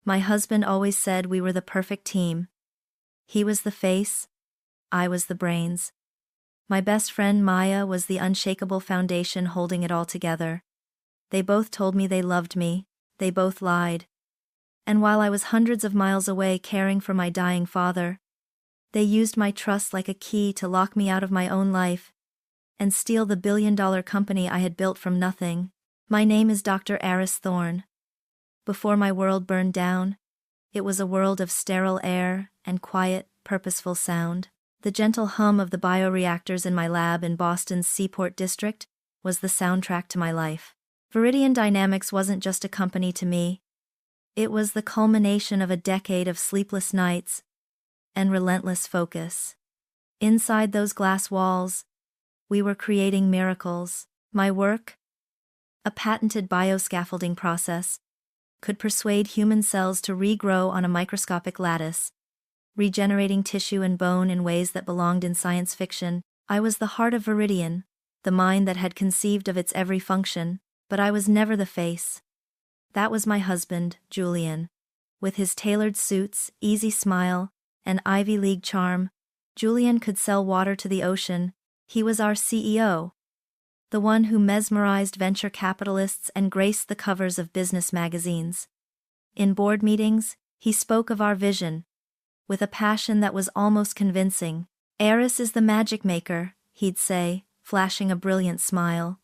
My husband always said we were the perfect team. He was the face, I was the brains. My best friend Maya was the unshakable foundation holding it all together. They both told me they loved me, they both lied. And while I was hundreds of miles away caring for my dying father, they used my trust like a key to lock me out of my own life and steal the billion-dollar company I had built from nothing. My name is Dr. Aris Thorne. Before my world burned down, it was a world of sterile air and quiet, purposeful sound. The gentle hum of the bioreactors in my lab in Boston's Seaport District was the soundtrack to my life. Viridian Dynamics wasn't just a company to me. It was the culmination of a decade of sleepless nights and relentless focus. Inside those glass walls, we were creating miracles. My work, a patented bioscaffolding process, could persuade human cells to regrow on a microscopic lattice, regenerating tissue and bone in ways that belonged in science fiction. I was the heart of Viridian, the mind that had conceived of its every function, but I was never the face. That was my husband, Julian. With his tailored suits, easy smile, and Ivy League charm, Julian could sell water to the ocean. He was our CEO. The one who mesmerized venture capitalists and graced the covers of business magazines. In board meetings, he spoke of our vision, with a passion that was almost convincing. Aris is the magic maker, he'd say, flashing a brilliant smile.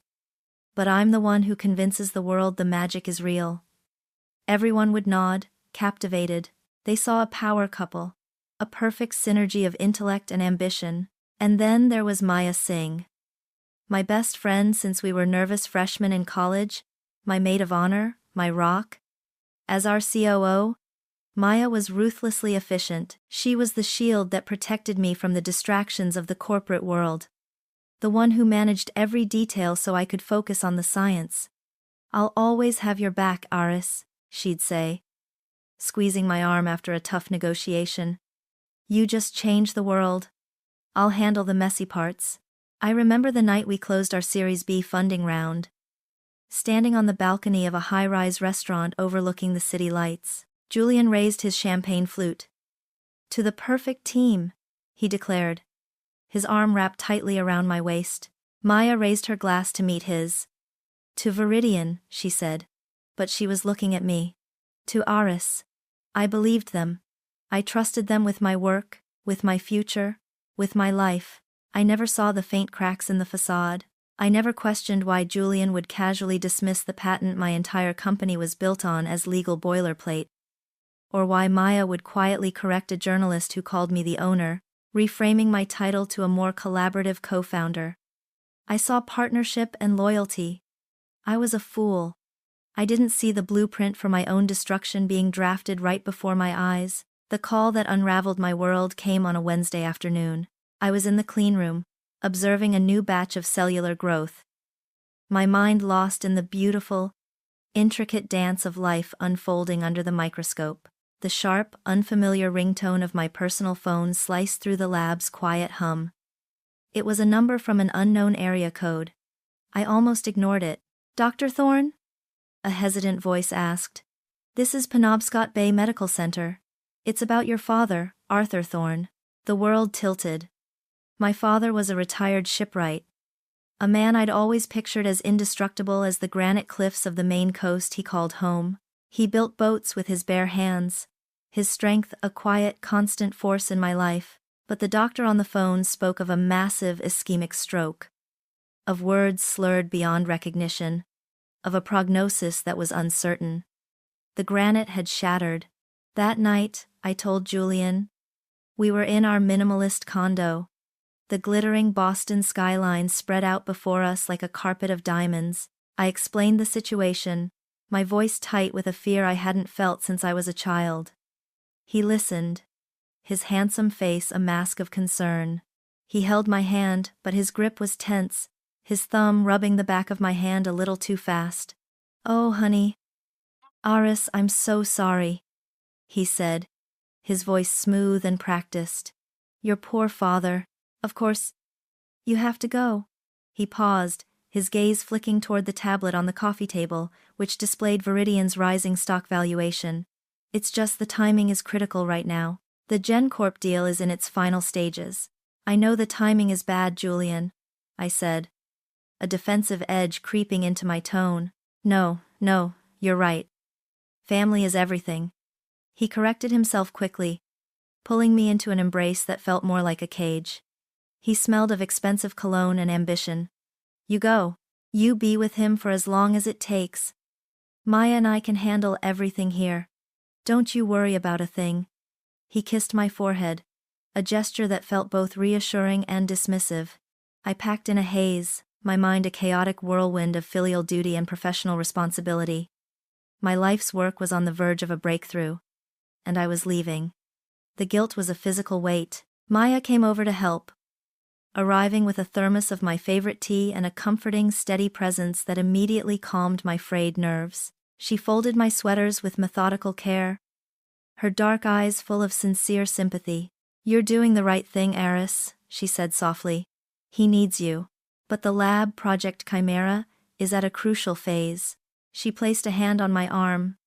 But I'm the one who convinces the world the magic is real. Everyone would nod, captivated. They saw a power couple, a perfect synergy of intellect and ambition. And then there was Maya Singh. My best friend since we were nervous freshmen in college, my maid of honor, my rock. As our COO, Maya was ruthlessly efficient. She was the shield that protected me from the distractions of the corporate world. The one who managed every detail so I could focus on the science. "I'll always have your back, Aris," she'd say, squeezing my arm after a tough negotiation. "You just change the world. I'll handle the messy parts." I remember the night we closed our Series B funding round. Standing on the balcony of a high-rise restaurant overlooking the city lights, Julian raised his champagne flute. "To the perfect team," he declared, his arm wrapped tightly around my waist. Maya raised her glass to meet his. "To Viridian," she said, but she was looking at me. "To Aris." I believed them. I trusted them with my work, with my future, with my life. I never saw the faint cracks in the facade. I never questioned why Julian would casually dismiss the patent my entire company was built on as legal boilerplate. Or why Maya would quietly correct a journalist who called me the owner, reframing my title to a more collaborative co-founder. I saw partnership and loyalty. I was a fool. I didn't see the blueprint for my own destruction being drafted right before my eyes. The call that unraveled my world came on a Wednesday afternoon. I was in the cleanroom, observing a new batch of cellular growth. My mind lost in the beautiful, intricate dance of life unfolding under the microscope. The sharp, unfamiliar ringtone of my personal phone sliced through the lab's quiet hum. It was a number from an unknown area code. I almost ignored it. "Dr. Thorne?" a hesitant voice asked. "This is Penobscot Bay Medical Center. It's about your father, Arthur Thorne." The world tilted. My father was a retired shipwright, a man I'd always pictured as indestructible as the granite cliffs of the Maine coast he called home. He built boats with his bare hands, his strength a quiet, constant force in my life. But the doctor on the phone spoke of a massive ischemic stroke, of words slurred beyond recognition, of a prognosis that was uncertain. The granite had shattered. That night, I told Julian. We were in our minimalist condo. The glittering Boston skyline spread out before us like a carpet of diamonds. I explained the situation, my voice tight with a fear I hadn't felt since I was a child. He listened, his handsome face a mask of concern. He held my hand, but his grip was tense, his thumb rubbing the back of my hand a little too fast. "Oh, honey. Aris, I'm so sorry," he said, his voice smooth and practiced. "Your poor father. Of course, you have to go." He paused, his gaze flicking toward the tablet on the coffee table, which displayed Viridian's rising stock valuation. It's just the timing is critical right now. The GenCorp deal is in its final stages. I know the timing is bad, Julian, I said, a defensive edge creeping into my tone. No, you're right. Family is everything. He corrected himself quickly, pulling me into an embrace that felt more like a cage. He smelled of expensive cologne and ambition. You go. You be with him for as long as it takes. Maya and I can handle everything here. Don't you worry about a thing. He kissed my forehead, a gesture that felt both reassuring and dismissive. I packed in a haze, my mind a chaotic whirlwind of filial duty and professional responsibility. My life's work was on the verge of a breakthrough, and I was leaving. The guilt was a physical weight. Maya came over to help, arriving with a thermos of my favorite tea and a comforting, steady presence that immediately calmed my frayed nerves. She folded my sweaters with methodical care, her dark eyes full of sincere sympathy. You're doing the right thing, Aris, she said softly. He needs you. But the lab, Project Chimera, is at a crucial phase. She placed a hand on my arm,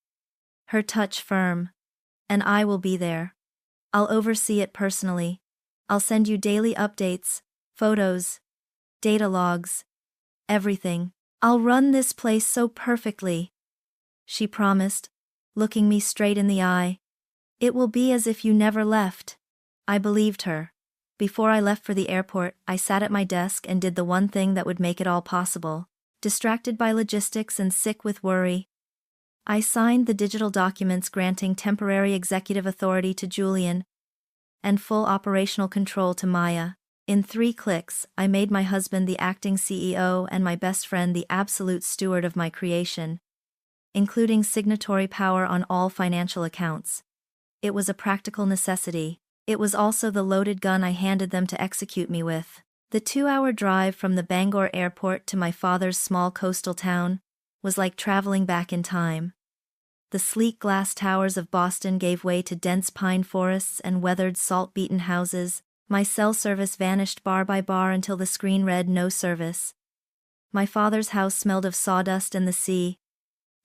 her touch firm. And I will be there. I'll oversee it personally. I'll send you daily updates, photos, data logs, everything. I'll run this place so perfectly, she promised, looking me straight in the eye. It will be as if you never left. I believed her. Before I left for the airport, I sat at my desk and did the one thing that would make it all possible. Distracted by logistics and sick with worry, I signed the digital documents granting temporary executive authority to Julian and full operational control to Maya. In 3 clicks, I made my husband the acting CEO and my best friend the absolute steward of my creation, including signatory power on all financial accounts. It was a practical necessity. It was also the loaded gun I handed them to execute me with. The 2-hour drive from the Bangor airport to my father's small coastal town was like traveling back in time. The sleek glass towers of Boston gave way to dense pine forests and weathered salt-beaten houses. My cell service vanished bar by bar until the screen read no service. My father's house smelled of sawdust and the sea,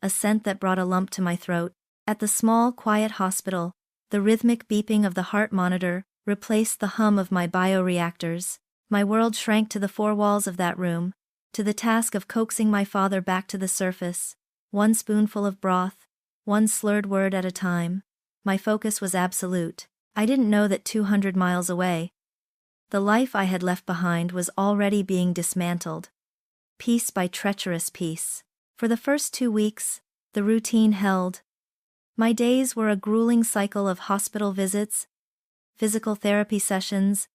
a scent that brought a lump to my throat. At the small, quiet hospital, the rhythmic beeping of the heart monitor replaced the hum of my bioreactors. My world shrank to the 4 walls of that room, to the task of coaxing my father back to the surface, one spoonful of broth, one slurred word at a time. My focus was absolute. I didn't know that 200 miles away, the life I had left behind was already being dismantled, piece by treacherous piece. For the first 2 weeks, the routine held. My days were a grueling cycle of hospital visits, physical therapy sessions,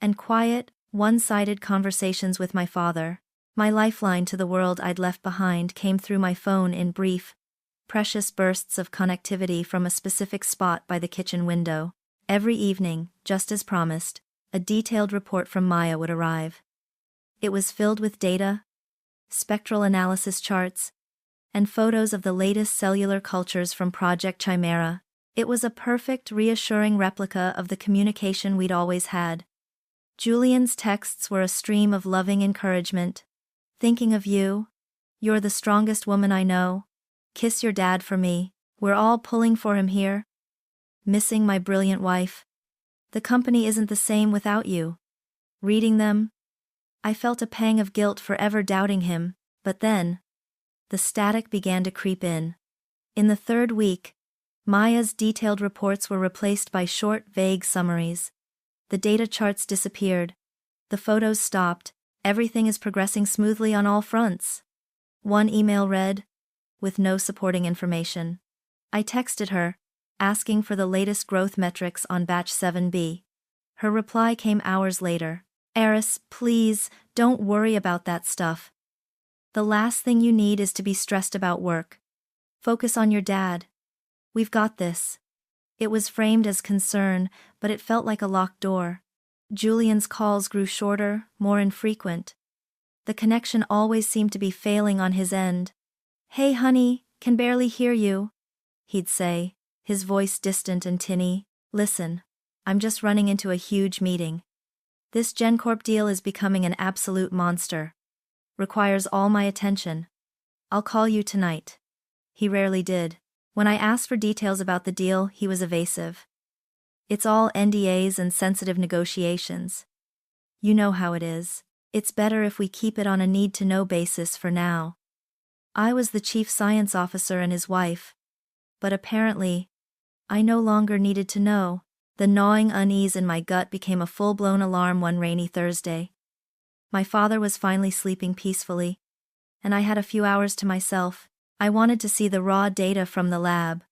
and quiet, one-sided conversations with my father. My lifeline to the world I'd left behind came through my phone in brief, precious bursts of connectivity from a specific spot by the kitchen window. Every evening, just as promised, a detailed report from Maya would arrive. It was filled with data, spectral analysis charts, and photos of the latest cellular cultures from Project Chimera. It was a perfect, reassuring replica of the communication we'd always had. Julian's texts were a stream of loving encouragement. Thinking of you. You're the strongest woman I know. Kiss your dad for me. We're all pulling for him here. Missing my brilliant wife. The company isn't the same without you. Reading them, I felt a pang of guilt for ever doubting him, but then, the static began to creep in. In the 3rd week, Maya's detailed reports were replaced by short, vague summaries. The data charts disappeared. The photos stopped. Everything is progressing smoothly on all fronts. One email read, with no supporting information. I texted her, asking for the latest growth metrics on batch 7B. Her reply came hours later. Aris, please, don't worry about that stuff. The last thing you need is to be stressed about work. Focus on your dad. We've got this. It was framed as concern, but it felt like a locked door. Julian's calls grew shorter, more infrequent. The connection always seemed to be failing on his end. Hey honey, can barely hear you, he'd say, his voice distant and tinny. Listen, I'm just running into a huge meeting. This GenCorp deal is becoming an absolute monster. Requires all my attention. I'll call you tonight. He rarely did. When I asked for details about the deal, he was evasive. It's all NDAs and sensitive negotiations. You know how it is. It's better if we keep it on a need-to-know basis for now. I was the chief science officer and his wife. But apparently, I no longer needed to know. The gnawing unease in my gut became a full-blown alarm one rainy Thursday. My father was finally sleeping peacefully, and I had a few hours to myself. I wanted to see the raw data from the lab,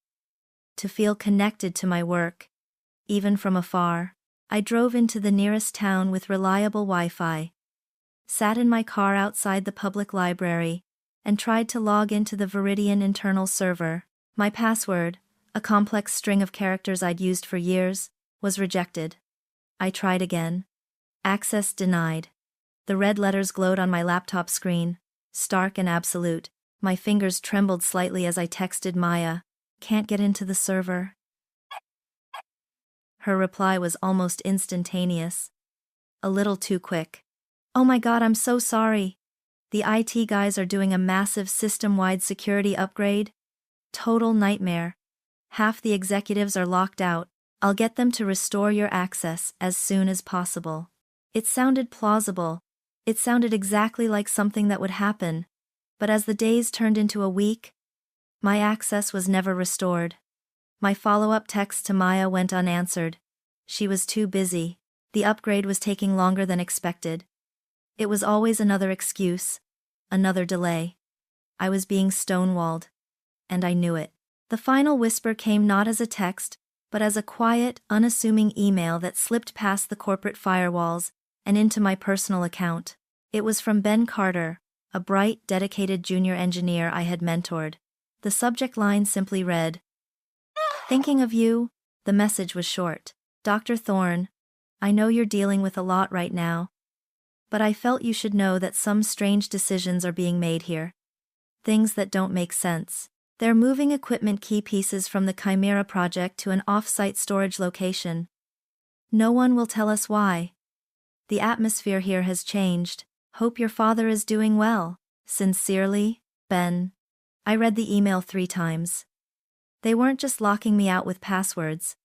to feel connected to my work, even from afar. I drove into the nearest town with reliable Wi-Fi, sat in my car outside the public library, and tried to log into the Viridian internal server. My password, a complex string of characters I'd used for years, was rejected. I tried again. Access denied. The red letters glowed on my laptop screen, stark and absolute. My fingers trembled slightly as I texted Maya, "Can't get into the server." Her reply was almost instantaneous. A little too quick. "Oh my God, I'm so sorry. The IT guys are doing a massive system-wide security upgrade. Total nightmare. Half the executives are locked out. I'll get them to restore your access as soon as possible." It sounded plausible. It sounded exactly like something that would happen. But as the days turned into a week, my access was never restored. My follow-up text to Maya went unanswered. She was too busy. The upgrade was taking longer than expected. It was always another excuse, another delay. I was being stonewalled, and I knew it. The final whisper came not as a text, but as a quiet, unassuming email that slipped past the corporate firewalls and into my personal account. It was from Ben Carter, a bright, dedicated junior engineer I had mentored. The subject line simply read, "Thinking of you." The message was short. "Dr. Thorne, I know you're dealing with a lot right now, but I felt you should know that some strange decisions are being made here. Things that don't make sense. They're moving equipment key pieces from the Chimera project to an off-site storage location. No one will tell us why. The atmosphere here has changed. Hope your father is doing well. Sincerely, Ben." I read the email 3 times. They weren't just locking me out with passwords.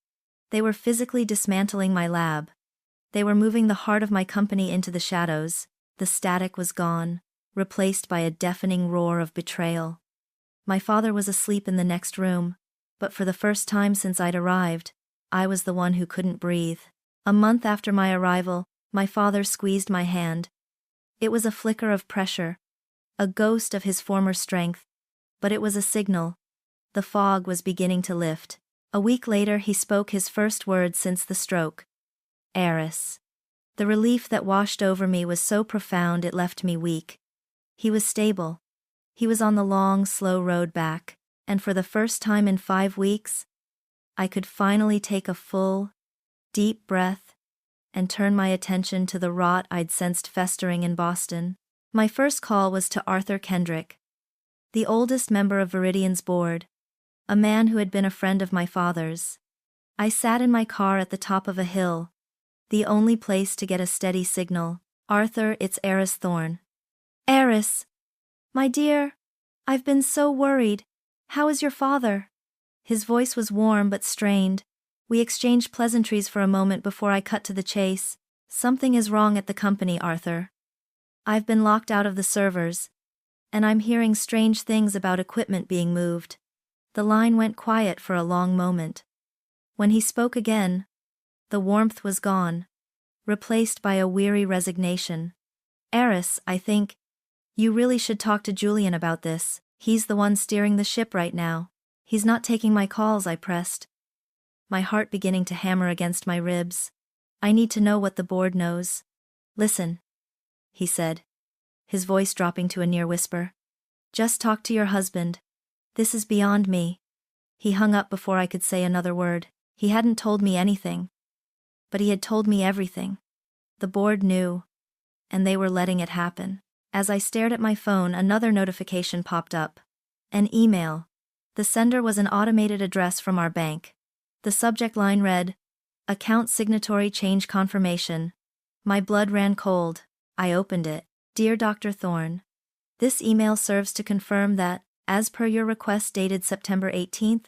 They were physically dismantling my lab. They were moving the heart of my company into the shadows. The static was gone, replaced by a deafening roar of betrayal. My father was asleep in the next room, but for the first time since I'd arrived, I was the one who couldn't breathe. A month after my arrival, my father squeezed my hand. It was a flicker of pressure, a ghost of his former strength, but it was a signal. The fog was beginning to lift. A week later he spoke his first words since the stroke. "Aris." The relief that washed over me was so profound it left me weak. He was stable. He was on the long, slow road back, and for the first time in 5 weeks, I could finally take a full, deep breath and turn my attention to the rot I'd sensed festering in Boston. My first call was to Arthur Kendrick, the oldest member of Viridian's board, a man who had been a friend of my father's. I sat in my car at the top of a hill, the only place to get a steady signal. "Arthur, it's Aris Thorne." "Aris. My dear. I've been so worried. How is your father?" His voice was warm but strained. We exchanged pleasantries for a moment before I cut to the chase. "Something is wrong at the company, Arthur. I've been locked out of the servers, and I'm hearing strange things about equipment being moved." The line went quiet for a long moment. When he spoke again, the warmth was gone, replaced by a weary resignation. "Aris, I think you really should talk to Julian about this. He's the one steering the ship right now." "He's not taking my calls," I pressed, my heart beginning to hammer against my ribs. "I need to know what the board knows." "Listen," he said, his voice dropping to a near whisper. "Just talk to your husband. This is beyond me." He hung up before I could say another word. He hadn't told me anything, but he had told me everything. The board knew, and they were letting it happen. As I stared at my phone, another notification popped up. An email. The sender was an automated address from our bank. The subject line read, "Account signatory change confirmation." My blood ran cold. I opened it. "Dear Dr. Thorne, this email serves to confirm that As per your request dated September 18th,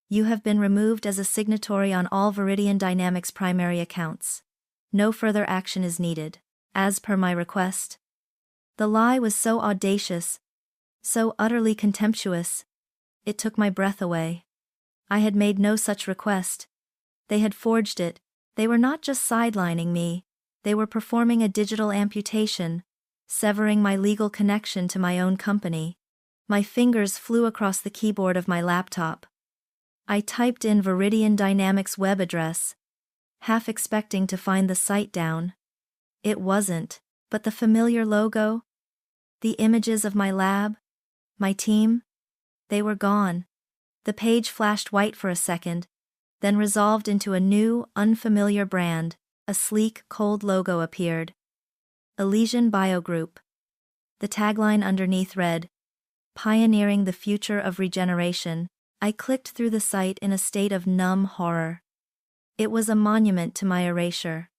you have been removed as a signatory on all Viridian Dynamics primary accounts. No further action is needed. As per my request. The lie was so audacious, so utterly contemptuous, it took my breath away. I had made no such request. They had forged it. They were not just sidelining me, they were performing a digital amputation, severing my legal connection to my own company. My fingers flew across the keyboard of my laptop. I typed in Viridian Dynamics web address, half expecting to find the site down. It wasn't, but the familiar logo, the images of my lab, my team, they were gone. The page flashed white for a second, then resolved into a new, unfamiliar brand. A sleek, cold logo appeared. Elysian Biogroup. The tagline underneath read, "Pioneering the future of regeneration." I clicked through the site in a state of numb horror. It was a monument to my erasure.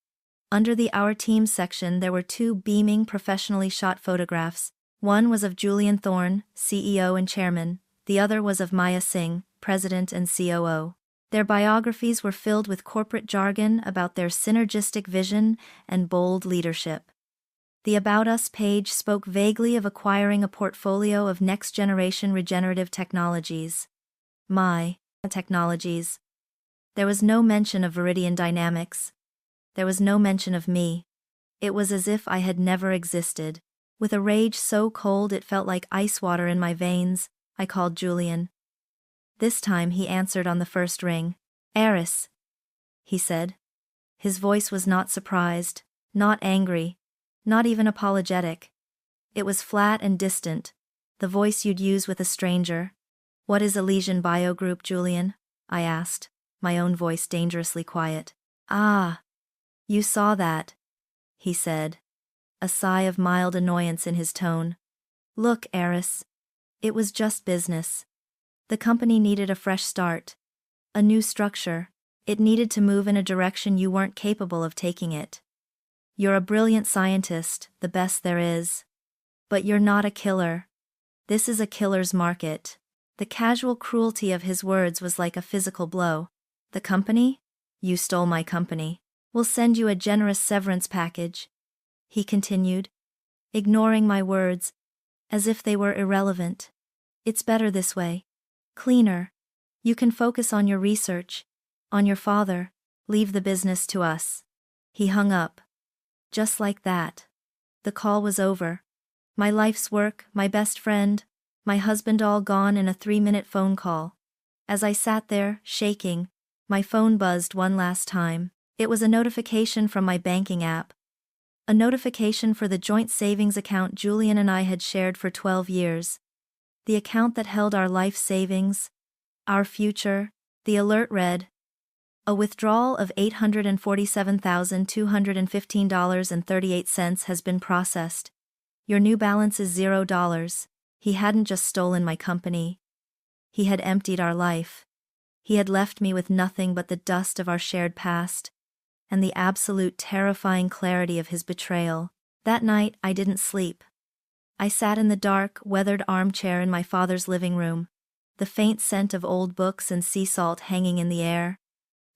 Under the Our Team section there were two beaming, professionally shot photographs. One was of Julian Thorne, CEO and chairman, the other was of Maya Singh, president and COO. Their biographies were filled with corporate jargon about their synergistic vision and bold leadership. The About Us page spoke vaguely of acquiring a portfolio of next-generation regenerative technologies. My technologies. There was no mention of Viridian Dynamics. There was no mention of me. It was as if I had never existed. With a rage so cold it felt like ice water in my veins, I called Julian. This time he answered on the first ring. "Aris," he said. His voice was not surprised, not angry, not even apologetic. It was flat and distant, the voice you'd use with a stranger. "What is Elysian Biogroup, Julian?" I asked, my own voice dangerously quiet. "Ah, you saw that," he said, a sigh of mild annoyance in his tone. "Look, Aris, it was just business. The company needed a fresh start, a new structure. It needed to move in a direction you weren't capable of taking it. You're a brilliant scientist, the best there is. But you're not a killer. This is a killer's market." The casual cruelty of his words was like a physical blow. "The company? You stole my company. We'll send you a generous severance package," he continued, ignoring my words, as if they were irrelevant. "It's better this way. Cleaner. You can focus on your research, on your father, leave the business to us." He hung up. Just like that. The call was over. My life's work, my best friend, my husband all gone in a 3-minute phone call. As I sat there, shaking, my phone buzzed one last time. It was a notification from my banking app. A notification for the joint savings account Julian and I had shared for 12 years. The account that held our life savings, our future. The alert read, "A withdrawal of $847,215.38 has been processed. Your new balance is $0. He hadn't just stolen my company. He had emptied our life. He had left me with nothing but the dust of our shared past, and the absolute terrifying clarity of his betrayal. That night I didn't sleep. I sat in the dark, weathered armchair in my father's living room, the faint scent of old books and sea salt hanging in the air.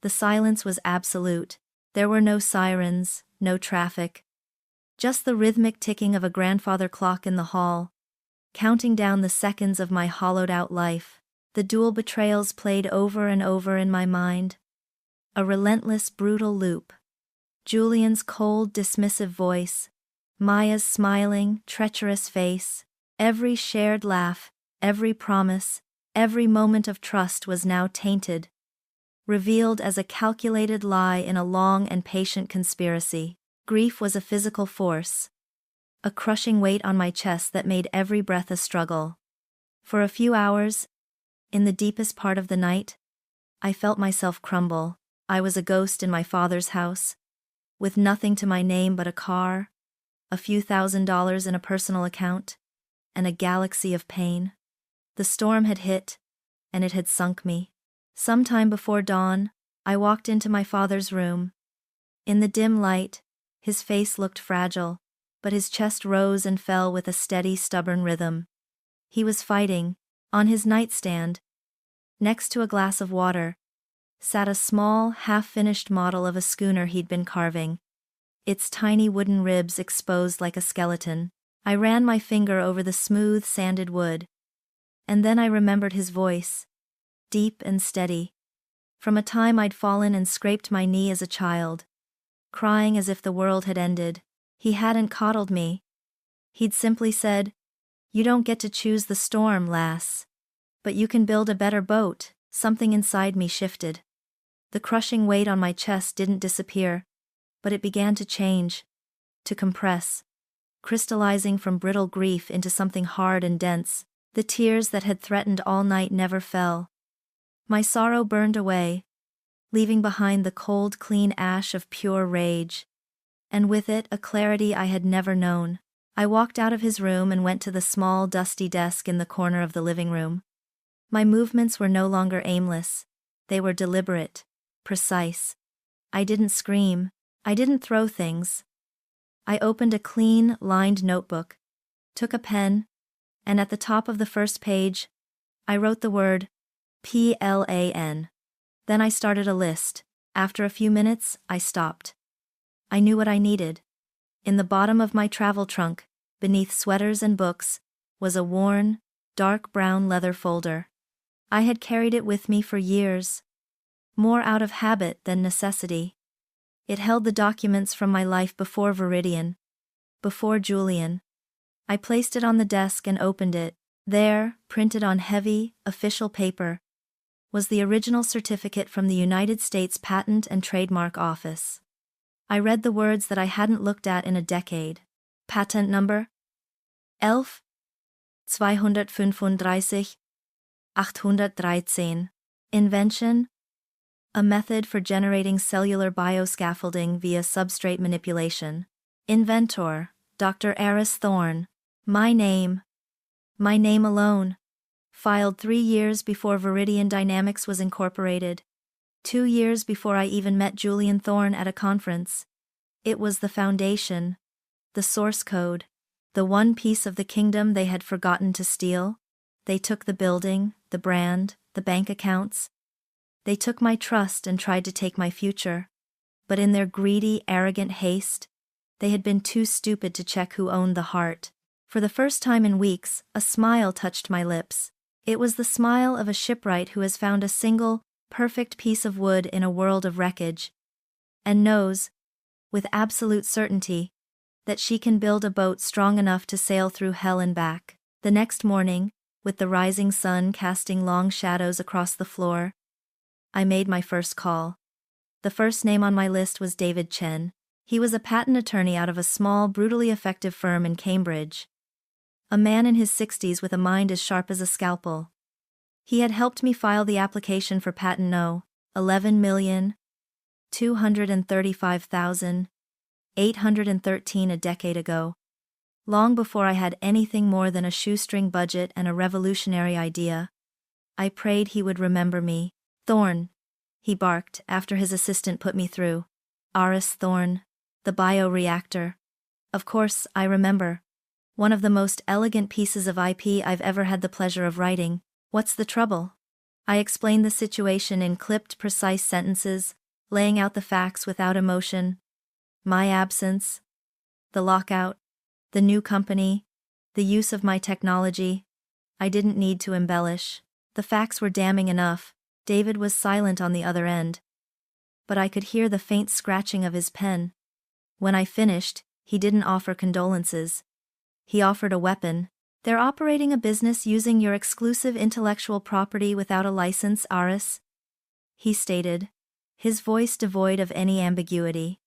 The silence was absolute. There were no sirens, no traffic. Just the rhythmic ticking of a grandfather clock in the hall, counting down the seconds of my hollowed-out life. The dual betrayals played over and over in my mind. A relentless, brutal loop. Julian's cold, dismissive voice, Maya's smiling, treacherous face. Every shared laugh, every promise, every moment of trust was now tainted, revealed as a calculated lie in a long and patient conspiracy. Grief was a physical force, a crushing weight on my chest that made every breath a struggle. For a few hours, in the deepest part of the night, I felt myself crumble. I was a ghost in my father's house, with nothing to my name but a car, a few $1,000s in a personal account, and a galaxy of pain. The storm had hit, and it had sunk me. Sometime before dawn, I walked into my father's room. In the dim light, his face looked fragile, but his chest rose and fell with a steady, stubborn rhythm. He was fighting, On his nightstand, next to a glass of water, sat a small, half-finished model of a schooner he'd been carving, its tiny wooden ribs exposed like a skeleton. I ran my finger over the smooth, sanded wood. And then I remembered his voice, deep and steady, from a time I'd fallen and scraped my knee as a child, crying as if the world had ended. He hadn't coddled me. He'd simply said, "You don't get to choose the storm, lass. But you can build a better boat." Something inside me shifted. The crushing weight on my chest didn't disappear, but it began to change, to compress, crystallizing from brittle grief into something hard and dense. The tears that had threatened all night never fell. My sorrow burned away, leaving behind the cold, clean ash of pure rage. And with it, a clarity I had never known. I walked out of his room and went to the small, dusty desk in the corner of the living room. My movements were no longer aimless. They were deliberate, precise. I didn't scream. I didn't throw things. I opened a clean, lined notebook, took a pen, and at the top of the first page, I wrote the word plan. Then I started a list. After a few minutes, I stopped. I knew what I needed. In the bottom of my travel trunk, beneath sweaters and books, was a worn, dark brown leather folder. I had carried it with me for years, more out of habit than necessity. It held the documents from my life before Viridian, before Julian. I placed it on the desk and opened it. There, printed on heavy, official paper, was the original certificate from the United States Patent and Trademark Office. I read the words that I hadn't looked at in a decade. Patent number 11-235-813. Invention: a method for generating cellular bioscaffolding via substrate manipulation. Inventor: Dr. Aris Thorne. My name alone. Filed 3 years before Viridian Dynamics was incorporated. 2 years before I even met Julian Thorne at a conference. It was the foundation, the source code, the one piece of the kingdom they had forgotten to steal. They took the building, the brand, the bank accounts. They took my trust and tried to take my future. But in their greedy, arrogant haste, they had been too stupid to check who owned the heart. For the first time in weeks, a smile touched my lips. It was the smile of a shipwright who has found a single, perfect piece of wood in a world of wreckage, and knows, with absolute certainty, that she can build a boat strong enough to sail through hell and back. The next morning, with the rising sun casting long shadows across the floor, I made my first call. The first name on my list was David Chen. He was a patent attorney out of a small, brutally effective firm in Cambridge. A man in his 60s with a mind as sharp as a scalpel. He had helped me file the application for patent No. 11,235,813 a decade ago, long before I had anything more than a shoestring budget and a revolutionary idea. I prayed he would remember me. "Thorne," he barked after his assistant put me through. "Aris Thorne, the bioreactor. Of course, I remember. One of the most elegant pieces of IP I've ever had the pleasure of writing. What's the trouble?" I explained the situation in clipped, precise sentences, laying out the facts without emotion. My absence, the lockout, the new company, the use of my technology. I didn't need to embellish. The facts were damning enough. David was silent on the other end, but I could hear the faint scratching of his pen. When I finished, he didn't offer condolences. He offered a weapon. "They're operating a business using your exclusive intellectual property without a license, Aris," he stated, his voice devoid of any ambiguity.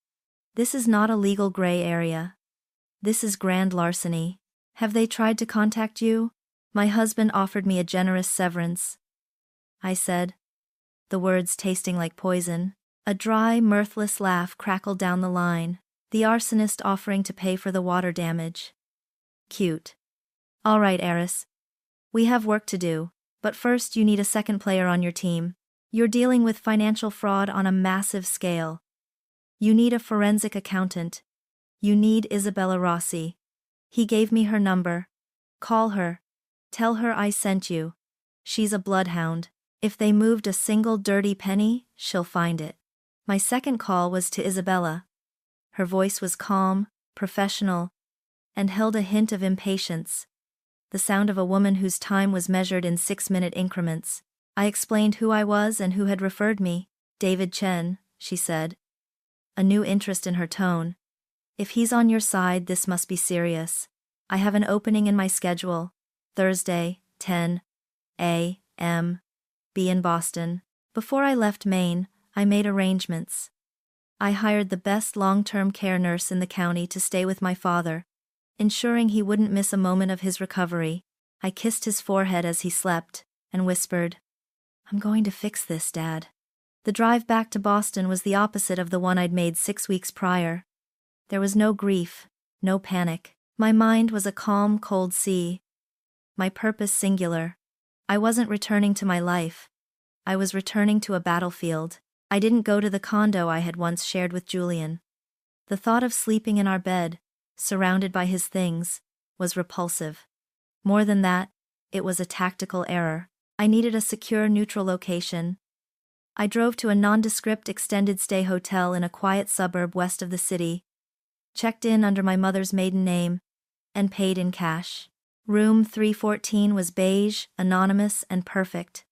"This is not a legal gray area. This is grand larceny. Have they tried to contact you?" "My husband offered me a generous severance," I said, the words tasting like poison. A dry, mirthless laugh crackled down the line. "The arsonist offering to pay for the water damage. Cute. All right, Aris. We have work to do, but first you need a second player on your team. You're dealing with financial fraud on a massive scale. You need a forensic accountant. You need Isabella Rossi." He gave me her number. "Call her. Tell her I sent you." She's a bloodhound. If they moved a single dirty penny, she'll find it. My second call was to Isabella. Her voice was calm, professional, and held a hint of impatience. The sound of a woman whose time was measured in 6-minute increments. I explained who I was and who had referred me. David Chen, she said. A new interest in her tone. If he's on your side, this must be serious. I have an opening in my schedule. Thursday, 10 a.m. Be in Boston. Before I left Maine, I made arrangements. I hired the best long-term care nurse in the county to stay with my father, ensuring he wouldn't miss a moment of his recovery. I kissed his forehead as he slept, and whispered, "I'm going to fix this, Dad." The drive back to Boston was the opposite of the one I'd made 6 weeks prior. There was no grief, no panic. My mind was a calm, cold sea. My purpose singular. I wasn't returning to my life. I was returning to a battlefield. I didn't go to the condo I had once shared with Julian. The thought of sleeping in our bed, surrounded by his things, was repulsive. More than that, it was a tactical error. I needed a secure, neutral location. I drove to a nondescript extended-stay hotel in a quiet suburb west of the city, checked in under my mother's maiden name, and paid in cash. Room 314 was beige, anonymous, and perfect.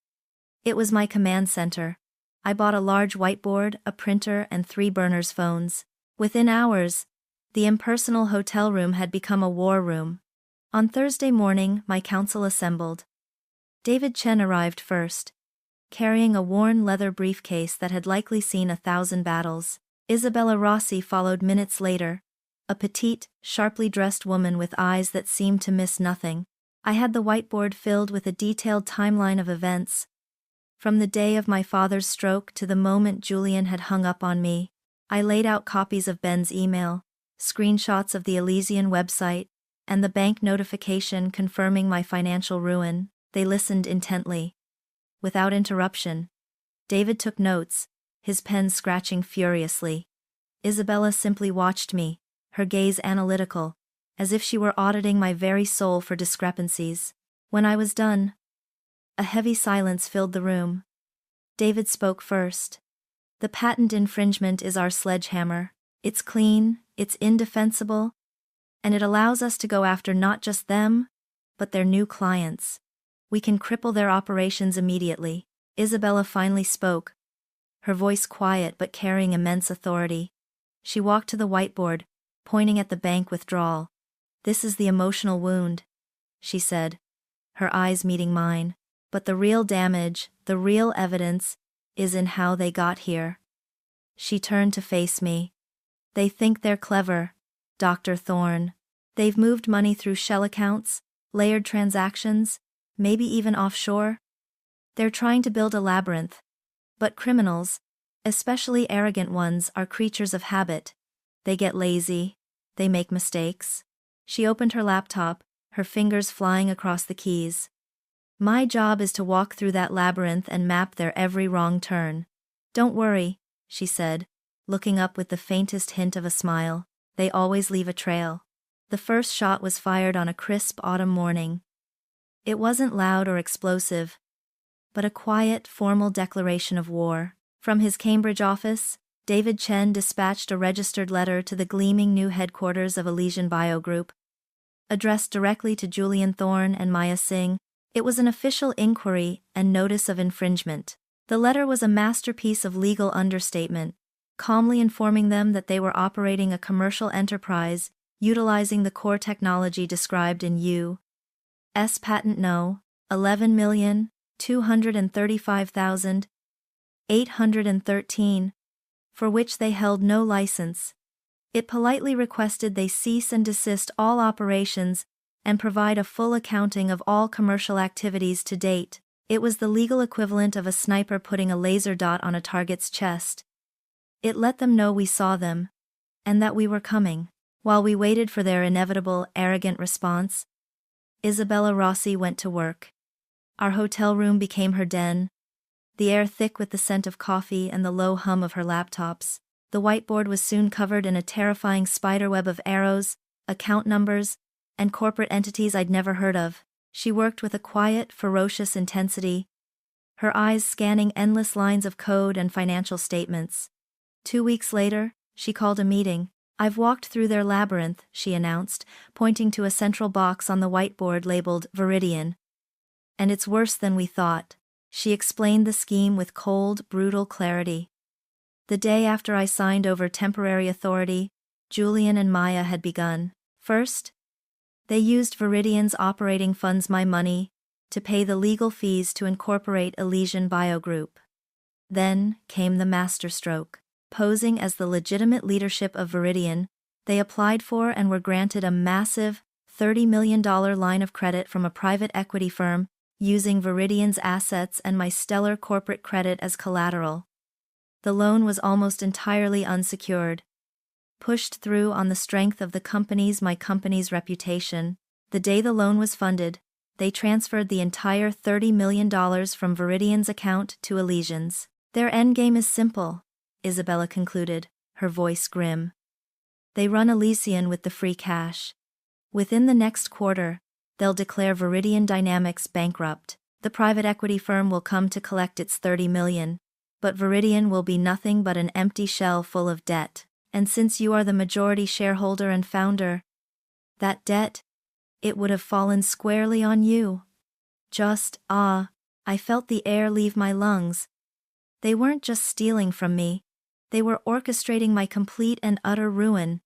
It was my command center. I bought a large whiteboard, a printer, and 3 burners phones. Within hours, the impersonal hotel room had become a war room. On Thursday morning, my council assembled. David Chen arrived first, carrying a worn leather briefcase that had likely seen 1,000 battles. Isabella Rossi followed minutes later, a petite, sharply dressed woman with eyes that seemed to miss nothing. I had the whiteboard filled with a detailed timeline of events, from the day of my father's stroke to the moment Julian had hung up on me. I laid out copies of Ben's email, screenshots of the Elysian website, and the bank notification confirming my financial ruin. They listened intently. Without interruption. David took notes, his pen scratching furiously. Isabella simply watched me, her gaze analytical, as if she were auditing my very soul for discrepancies. When I was done, a heavy silence filled the room. David spoke first. "The patent infringement is our sledgehammer. It's clean, it's indefensible, and it allows us to go after not just them, but their new clients. We can cripple their operations immediately." Isabella finally spoke, her voice quiet but carrying immense authority. She walked to the whiteboard, pointing at the bank withdrawal. "This is the emotional wound," she said, her eyes meeting mine. "But the real damage, the real evidence, is in how they got here." She turned to face me. "They think they're clever, Dr. Thorne. They've moved money through shell accounts, layered transactions, maybe even offshore. They're trying to build a labyrinth. But criminals, especially arrogant ones, are creatures of habit. They get lazy. They make mistakes." She opened her laptop, her fingers flying across the keys. "My job is to walk through that labyrinth and map their every wrong turn. Don't worry," she said, looking up with the faintest hint of a smile. "They always leave a trail." The first shot was fired on a crisp autumn morning. It wasn't loud or explosive, but a quiet, formal declaration of war. From his Cambridge office, David Chen dispatched a registered letter to the gleaming new headquarters of Elysian Bio Group. Addressed directly to Julian Thorne and Maya Singh, it was an official inquiry and notice of infringement. The letter was a masterpiece of legal understatement, calmly informing them that they were operating a commercial enterprise, utilizing the core technology described in U.S. Patent No. 11,235,813, for which they held no license. It politely requested they cease and desist all operations and provide a full accounting of all commercial activities to date. It was the legal equivalent of a sniper putting a laser dot on a target's chest. It let them know we saw them, and that we were coming. While we waited for their inevitable, arrogant response, Isabella Rossi went to work. Our hotel room became her den, the air thick with the scent of coffee and the low hum of her laptops. The whiteboard was soon covered in a terrifying spiderweb of arrows, account numbers, and corporate entities I'd never heard of. She worked with a quiet, ferocious intensity, her eyes scanning endless lines of code and financial statements. 2 weeks later, she called a meeting. "I've walked through their labyrinth," she announced, pointing to a central box on the whiteboard labeled Viridian. "And it's worse than we thought." She explained the scheme with cold, brutal clarity. The day after I signed over temporary authority, Julian and Maya had begun. First, they used Viridian's operating funds, my money, to pay the legal fees to incorporate Elysian Biogroup. Then came the masterstroke. Posing as the legitimate leadership of Viridian, they applied for and were granted a massive $30 million line of credit from a private equity firm, using Viridian's assets and my stellar corporate credit as collateral. The loan was almost entirely unsecured. Pushed through on the strength of my company's reputation. The day the loan was funded, they transferred the entire $30 million from Viridian's account to Elysian's. "Their endgame is simple," Isabella concluded, her voice grim. "They run Elysian with the free cash. Within the next quarter, they'll declare Viridian Dynamics bankrupt. The private equity firm will come to collect its $30 million, but Viridian will be nothing but an empty shell full of debt. And since you are the majority shareholder and founder, that debt, it would have fallen squarely on you." I felt the air leave my lungs. They weren't just stealing from me. They were orchestrating my complete and utter ruin,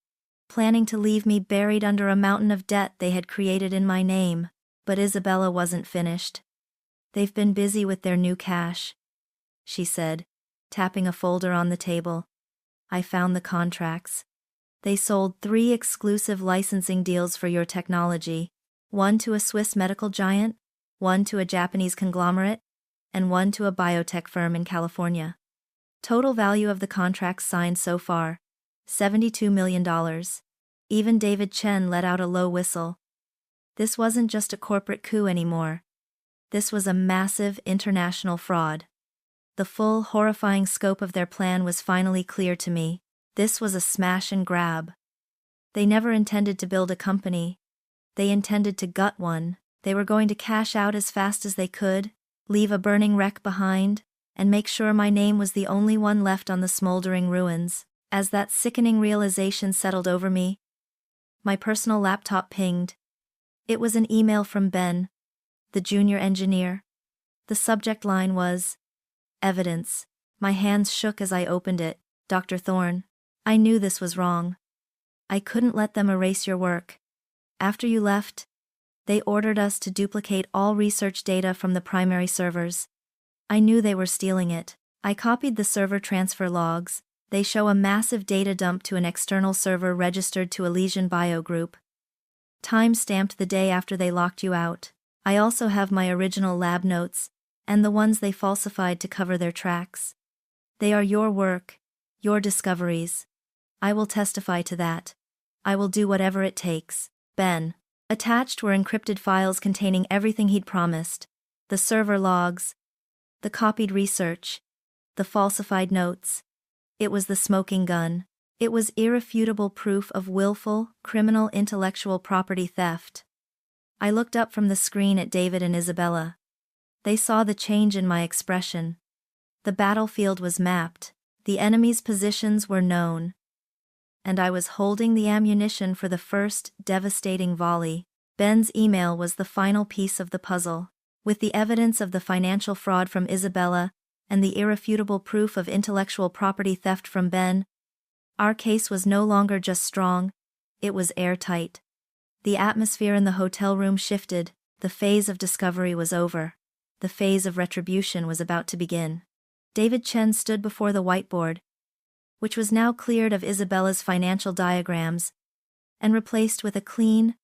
planning to leave me buried under a mountain of debt they had created in my name. But Isabella wasn't finished. "They've been busy with their new cash," she said, tapping a folder on the table. "I found the contracts. They sold 3 exclusive licensing deals for your technology, one to a Swiss medical giant, one to a Japanese conglomerate, and one to a biotech firm in California. Total value of the contracts signed so far, $72 million. Even David Chen let out a low whistle. This wasn't just a corporate coup anymore. This was a massive international fraud. The full, horrifying scope of their plan was finally clear to me. This was a smash and grab. They never intended to build a company. They intended to gut one. They were going to cash out as fast as they could, leave a burning wreck behind, and make sure my name was the only one left on the smoldering ruins. As that sickening realization settled over me, my personal laptop pinged. It was an email from Ben, the junior engineer. The subject line was, "Evidence." My hands shook as I opened it. "Dr. Thorne, I knew this was wrong. I couldn't let them erase your work. After you left, they ordered us to duplicate all research data from the primary servers. I knew they were stealing it. I copied the server transfer logs. They show a massive data dump to an external server registered to Elysian Biogroup. Time-stamped the day after they locked you out. I also have my original lab notes, and the ones they falsified to cover their tracks. They are your work, your discoveries. I will testify to that. I will do whatever it takes. Ben." Attached were encrypted files containing everything he'd promised. The server logs, the copied research, the falsified notes. It was the smoking gun. It was irrefutable proof of willful, criminal intellectual property theft. I looked up from the screen at David and Isabella. They saw the change in my expression. The battlefield was mapped, the enemy's positions were known, and I was holding the ammunition for the first devastating volley. Ben's email was the final piece of the puzzle. With the evidence of the financial fraud from Isabella and the irrefutable proof of intellectual property theft from Ben, our case was no longer just strong, it was airtight. The atmosphere in the hotel room shifted. The phase of discovery was over. The phase of retribution was about to begin. David Chen stood before the whiteboard, which was now cleared of Isabella's financial diagrams, and replaced with a clean,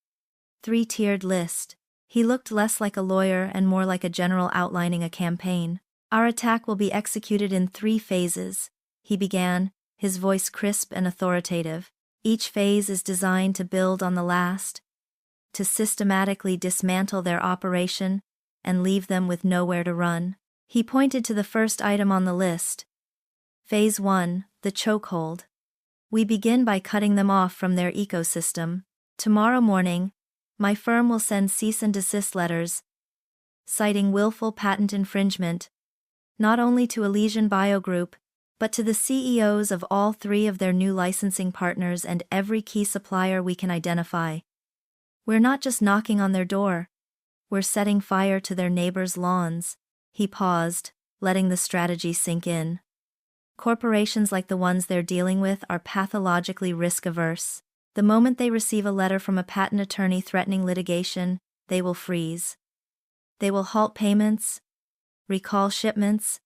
3-tiered list. He looked less like a lawyer and more like a general outlining a campaign. "Our attack will be executed in 3 phases, he began, his voice crisp and authoritative. "Each phase is designed to build on the last, to systematically dismantle their operation and leave them with nowhere to run." He pointed to the first item on the list. Phase 1, the chokehold. "We begin by cutting them off from their ecosystem. Tomorrow morning, My firm will send cease and desist letters, citing willful patent infringement, not only to Elysian Bio Group, but to the CEOs of all 3 of their new licensing partners and every key supplier we can identify. We're not just knocking on their door. We're setting fire to their neighbors' lawns. He paused, letting the strategy sink in. Corporations like the ones they're dealing with are pathologically risk-averse. The moment they receive a letter from a patent attorney threatening litigation, they will freeze. They will halt payments, recall shipments,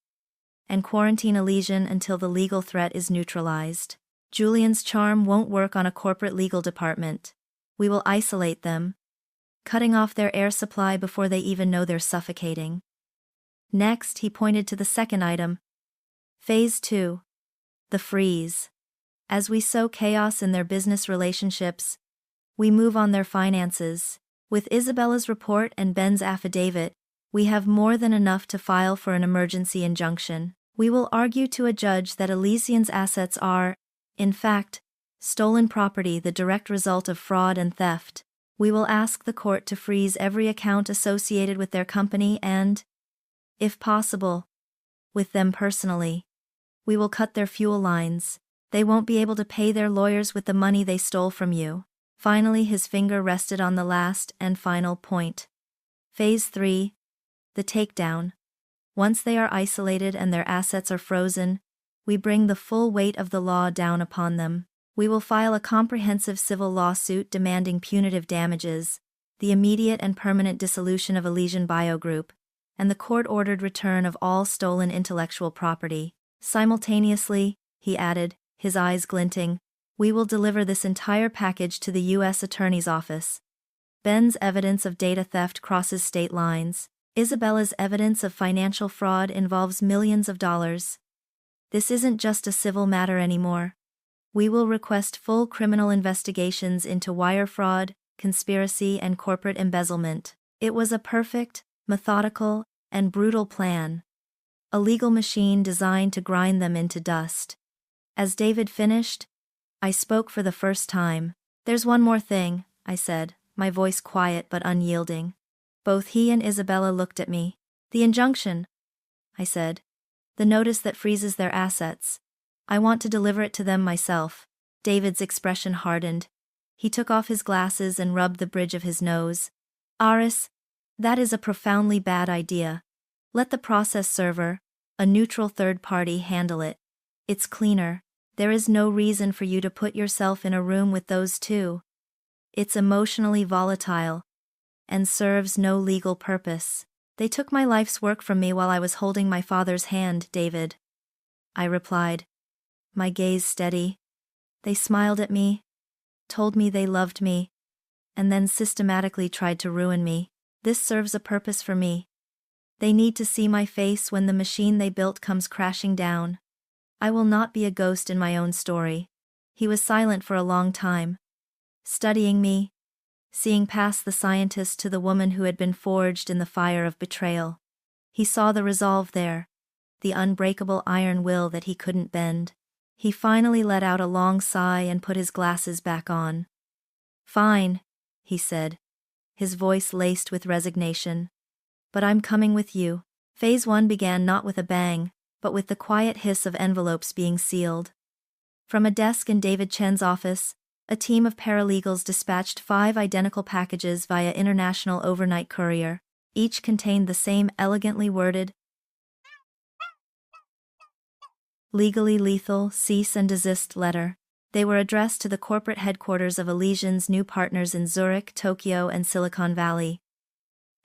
and quarantine Elysian until the legal threat is neutralized. Julian's charm won't work on a corporate legal department. We will isolate them, cutting off their air supply before they even know they're suffocating. Next, he pointed to the second item. Phase 2. The freeze. As we sow chaos in their business relationships, we move on their finances. With Isabella's report and Ben's affidavit, we have more than enough to file for an emergency injunction. We will argue to a judge that Elysian's assets are, in fact, stolen property, the direct result of fraud and theft. We will ask the court to freeze every account associated with their company and, if possible, with them personally. We will cut their fuel lines. They won't be able to pay their lawyers with the money they stole from you. Finally, his finger rested on the last and final point. Phase 3. The takedown. Once they are isolated and their assets are frozen, we bring the full weight of the law down upon them. We will file a comprehensive civil lawsuit demanding punitive damages, the immediate and permanent dissolution of Elysian Bio Group, and the court-ordered return of all stolen intellectual property. Simultaneously, he added, his eyes glinting, we will deliver this entire package to the U.S. Attorney's Office. Ben's evidence of data theft crosses state lines. Isabella's evidence of financial fraud involves millions of dollars. This isn't just a civil matter anymore. We will request full criminal investigations into wire fraud, conspiracy, and corporate embezzlement. It was a perfect, methodical, and brutal plan. A legal machine designed to grind them into dust. As David finished, I spoke for the first time. There's one more thing, I said, my voice quiet but unyielding. Both he and Isabella looked at me. The injunction, I said. The notice that freezes their assets. I want to deliver it to them myself. David's expression hardened. He took off his glasses and rubbed the bridge of his nose. Aris, that is a profoundly bad idea. Let the process server, a neutral third party, handle it. It's cleaner. There is no reason for you to put yourself in a room with those two. It's emotionally volatile and serves no legal purpose. They took my life's work from me while I was holding my father's hand, David. I replied, my gaze steady. They smiled at me, told me they loved me, and then systematically tried to ruin me. This serves a purpose for me. They need to see my face when the machine they built comes crashing down. I will not be a ghost in my own story. He was silent for a long time, studying me, seeing past the scientist to the woman who had been forged in the fire of betrayal. He saw the resolve there, the unbreakable iron will that he couldn't bend. He finally let out a long sigh and put his glasses back on. Fine, he said, his voice laced with resignation. But I'm coming with you. Phase 1 began not with a bang, but with the quiet hiss of envelopes being sealed. From a desk in David Chen's office, a team of paralegals dispatched 5 identical packages via international overnight courier. Each contained the same elegantly worded, legally lethal, cease and desist letter. They were addressed to the corporate headquarters of Elysian's new partners in Zurich, Tokyo, and Silicon Valley,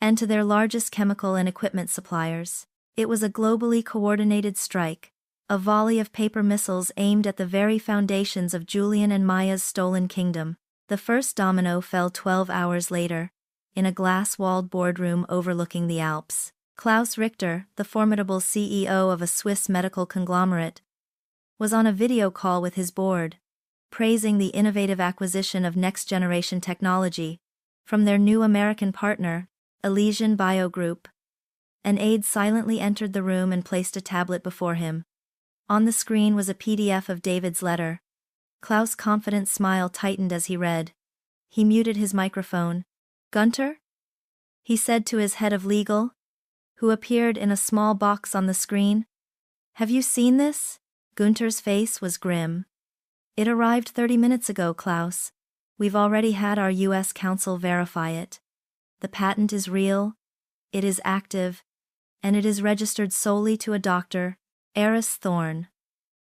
and to their largest chemical and equipment suppliers. It was a globally coordinated strike, a volley of paper missiles aimed at the very foundations of Julian and Maya's stolen kingdom. The first domino fell 12 hours later, in a glass-walled boardroom overlooking the Alps. Klaus Richter, the formidable CEO of a Swiss medical conglomerate, was on a video call with his board, praising the innovative acquisition of next-generation technology from their new American partner, Elysian Bio Group. An aide silently entered the room and placed a tablet before him. On the screen was a PDF of David's letter. Klaus' confident smile tightened as he read. He muted his microphone, Gunter? He said to his head of legal, who appeared in a small box on the screen. Have you seen this? Gunter's face was grim. It arrived 30 minutes ago, Klaus. We've already had our U.S. counsel verify it. The patent is real, it is active, and it is registered solely to a Dr. Aris Thorne.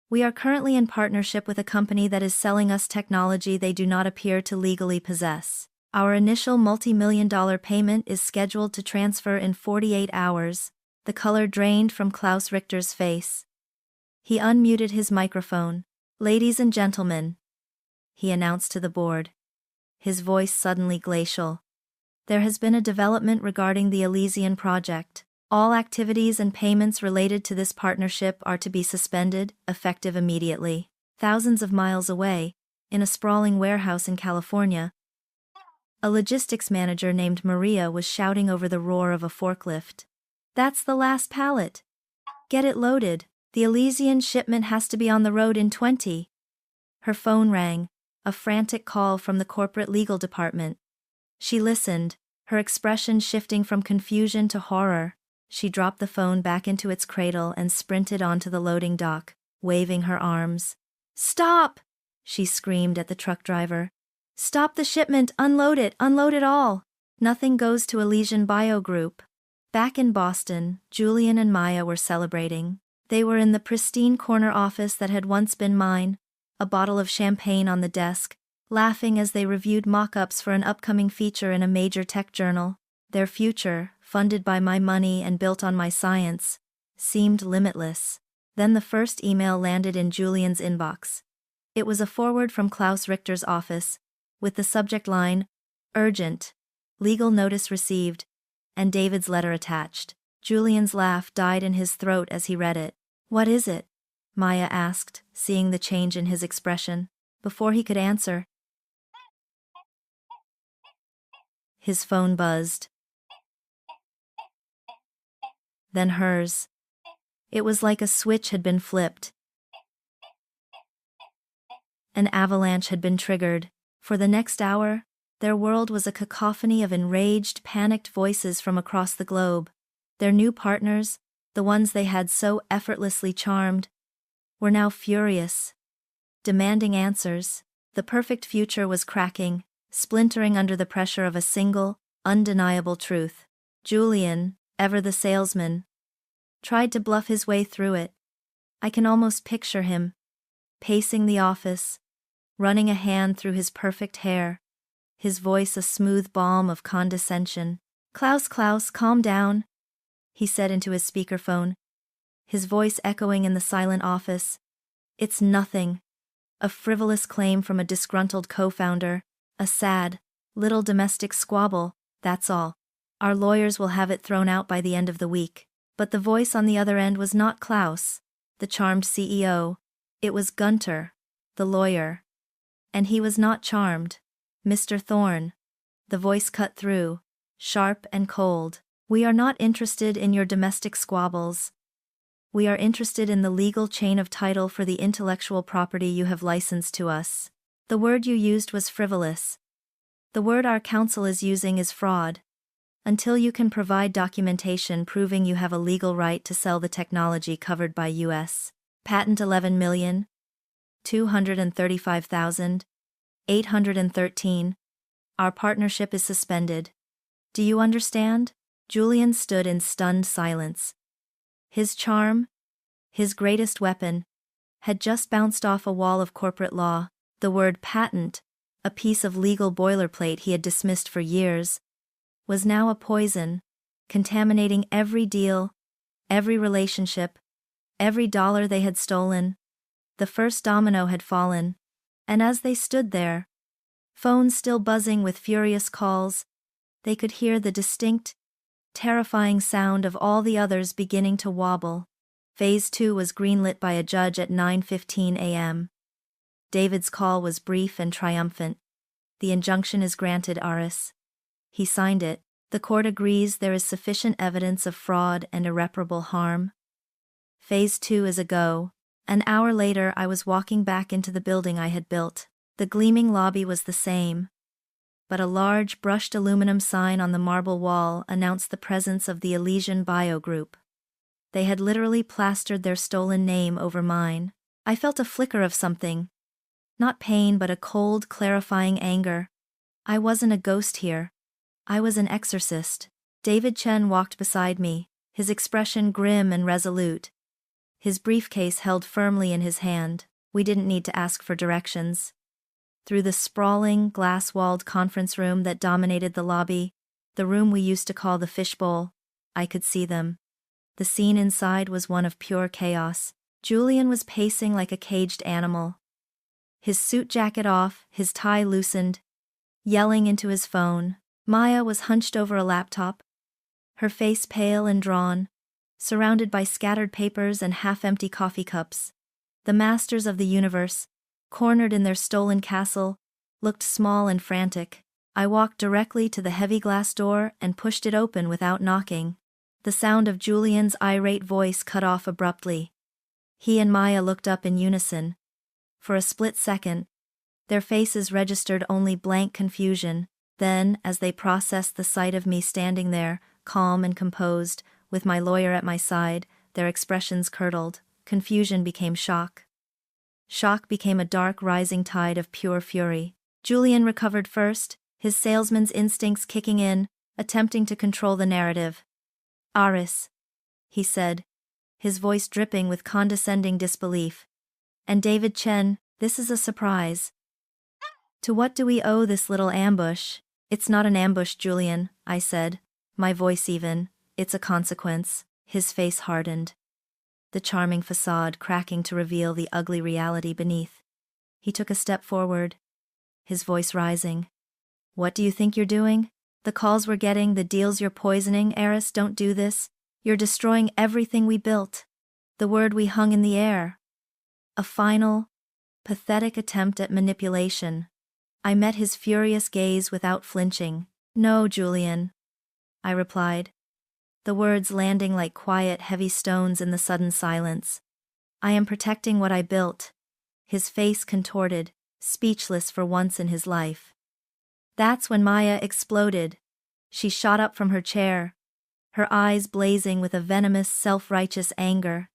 We are currently in partnership with a company that is selling us technology they do not appear to legally possess. Our initial multi-million-dollar payment is scheduled to transfer in 48 hours. The color drained from Klaus Richter's face. He unmuted his microphone. Ladies and gentlemen, he announced to the board, his voice suddenly glacial. There has been a development regarding the Elysian project. All activities and payments related to this partnership are to be suspended, effective immediately. Thousands of miles away, in a sprawling warehouse in California, a logistics manager named Maria was shouting over the roar of a forklift. That's the last pallet. Get it loaded. The Elysian shipment has to be on the road in 20. Her phone rang, a frantic call from the corporate legal department. She listened, her expression shifting from confusion to horror. She dropped the phone back into its cradle and sprinted onto the loading dock, waving her arms. Stop! She screamed at the truck driver. Stop the shipment, unload it all. Nothing goes to Elysian Bio Group. Back in Boston, Julian and Maya were celebrating. They were in the pristine corner office that had once been mine, a bottle of champagne on the desk, laughing as they reviewed mock-ups for an upcoming feature in a major tech journal. Their future, funded by my money and built on my science, seemed limitless. Then the first email landed in Julian's inbox. It was a forward from Klaus Richter's office, with the subject line, Urgent, Legal Notice Received, and David's letter attached. Julian's laugh died in his throat as he read it. What is it? Maya asked, seeing the change in his expression. Before he could answer, his phone buzzed. Then hers. It was like a switch had been flipped. An avalanche had been triggered. For the next hour, their world was a cacophony of enraged, panicked voices from across the globe. Their new partners, the ones they had so effortlessly charmed, were now furious, demanding answers. The perfect future was cracking, splintering under the pressure of a single, undeniable truth. Julian, ever the salesman, tried to bluff his way through it. I can almost picture him, pacing the office, running a hand through his perfect hair, his voice a smooth balm of condescension. Klaus, calm down, he said into his speakerphone, his voice echoing in the silent office. It's nothing. A frivolous claim from a disgruntled co-founder, a sad, little domestic squabble, that's all. Our lawyers will have it thrown out by the end of the week. But the voice on the other end was not Klaus, the charmed CEO. It was Gunter, the lawyer. And he was not charmed. Mr. Thorne. The voice cut through, sharp and cold. We are not interested in your domestic squabbles. We are interested in the legal chain of title for the intellectual property you have licensed to us. The word you used was frivolous. The word our counsel is using is fraud. Until you can provide documentation proving you have a legal right to sell the technology covered by U.S. Patent 11,235,813, our partnership is suspended. Do you understand? Julian stood in stunned silence. His charm, his greatest weapon, had just bounced off a wall of corporate law. The word patent, a piece of legal boilerplate he had dismissed for years, was now a poison, contaminating every deal, every relationship, every dollar they had stolen. The first domino had fallen, and as they stood there, phones still buzzing with furious calls, they could hear the distinct, terrifying sound of all the others beginning to wobble. Phase 2 was greenlit by a judge at 9:15 a.m. David's call was brief and triumphant. The injunction is granted, Aris. He signed it. The court agrees there is sufficient evidence of fraud and irreparable harm. Phase 2 is a go. An hour later I was walking back into the building I had built. The gleaming lobby was the same. but a large brushed aluminum sign on the marble wall announced the presence of the Elysian Bio Group. They had literally plastered their stolen name over mine. I felt a flicker of something. Not pain, but a cold, clarifying anger. I wasn't a ghost here. I was an exorcist. David Chen walked beside me, his expression grim and resolute. His briefcase held firmly in his hand. We didn't need to ask for directions. Through the sprawling, glass-walled conference room that dominated the lobby, the room we used to call the fishbowl, I could see them. The scene inside was one of pure chaos. Julian was pacing like a caged animal. His suit jacket off, his tie loosened, yelling into his phone. Maya was hunched over a laptop, her face pale and drawn, surrounded by scattered papers and half-empty coffee cups. The masters of the universe, cornered in their stolen castle, looked small and frantic. I walked directly to the heavy glass door and pushed it open without knocking. The sound of Julian's irate voice cut off abruptly. He and Maya looked up in unison. For a split second, their faces registered only blank confusion. Then, as they processed the sight of me standing there, calm and composed, with my lawyer at my side, their expressions curdled. Confusion became shock. Shock became a dark rising tide of pure fury. Julian recovered first, his salesman's instincts kicking in, attempting to control the narrative. "Aris," he said, his voice dripping with condescending disbelief. "And David Chen, this is a surprise. To what do we owe this little ambush?" "It's not an ambush, Julian," I said, my voice even. "It's a consequence." His face hardened, the charming facade cracking to reveal the ugly reality beneath. He took a step forward, his voice rising. "What do you think you're doing? The calls we're getting, the deals you're poisoning, Aris, don't do this. You're destroying everything we built. The word we hung in the air." A final, pathetic attempt at manipulation. I met his furious gaze without flinching. "No, Julian," I replied, the words landing like quiet, heavy stones in the sudden silence. "I am protecting what I built." His face contorted, speechless for once in his life. That's when Maya exploded. She shot up from her chair, her eyes blazing with a venomous, self-righteous anger.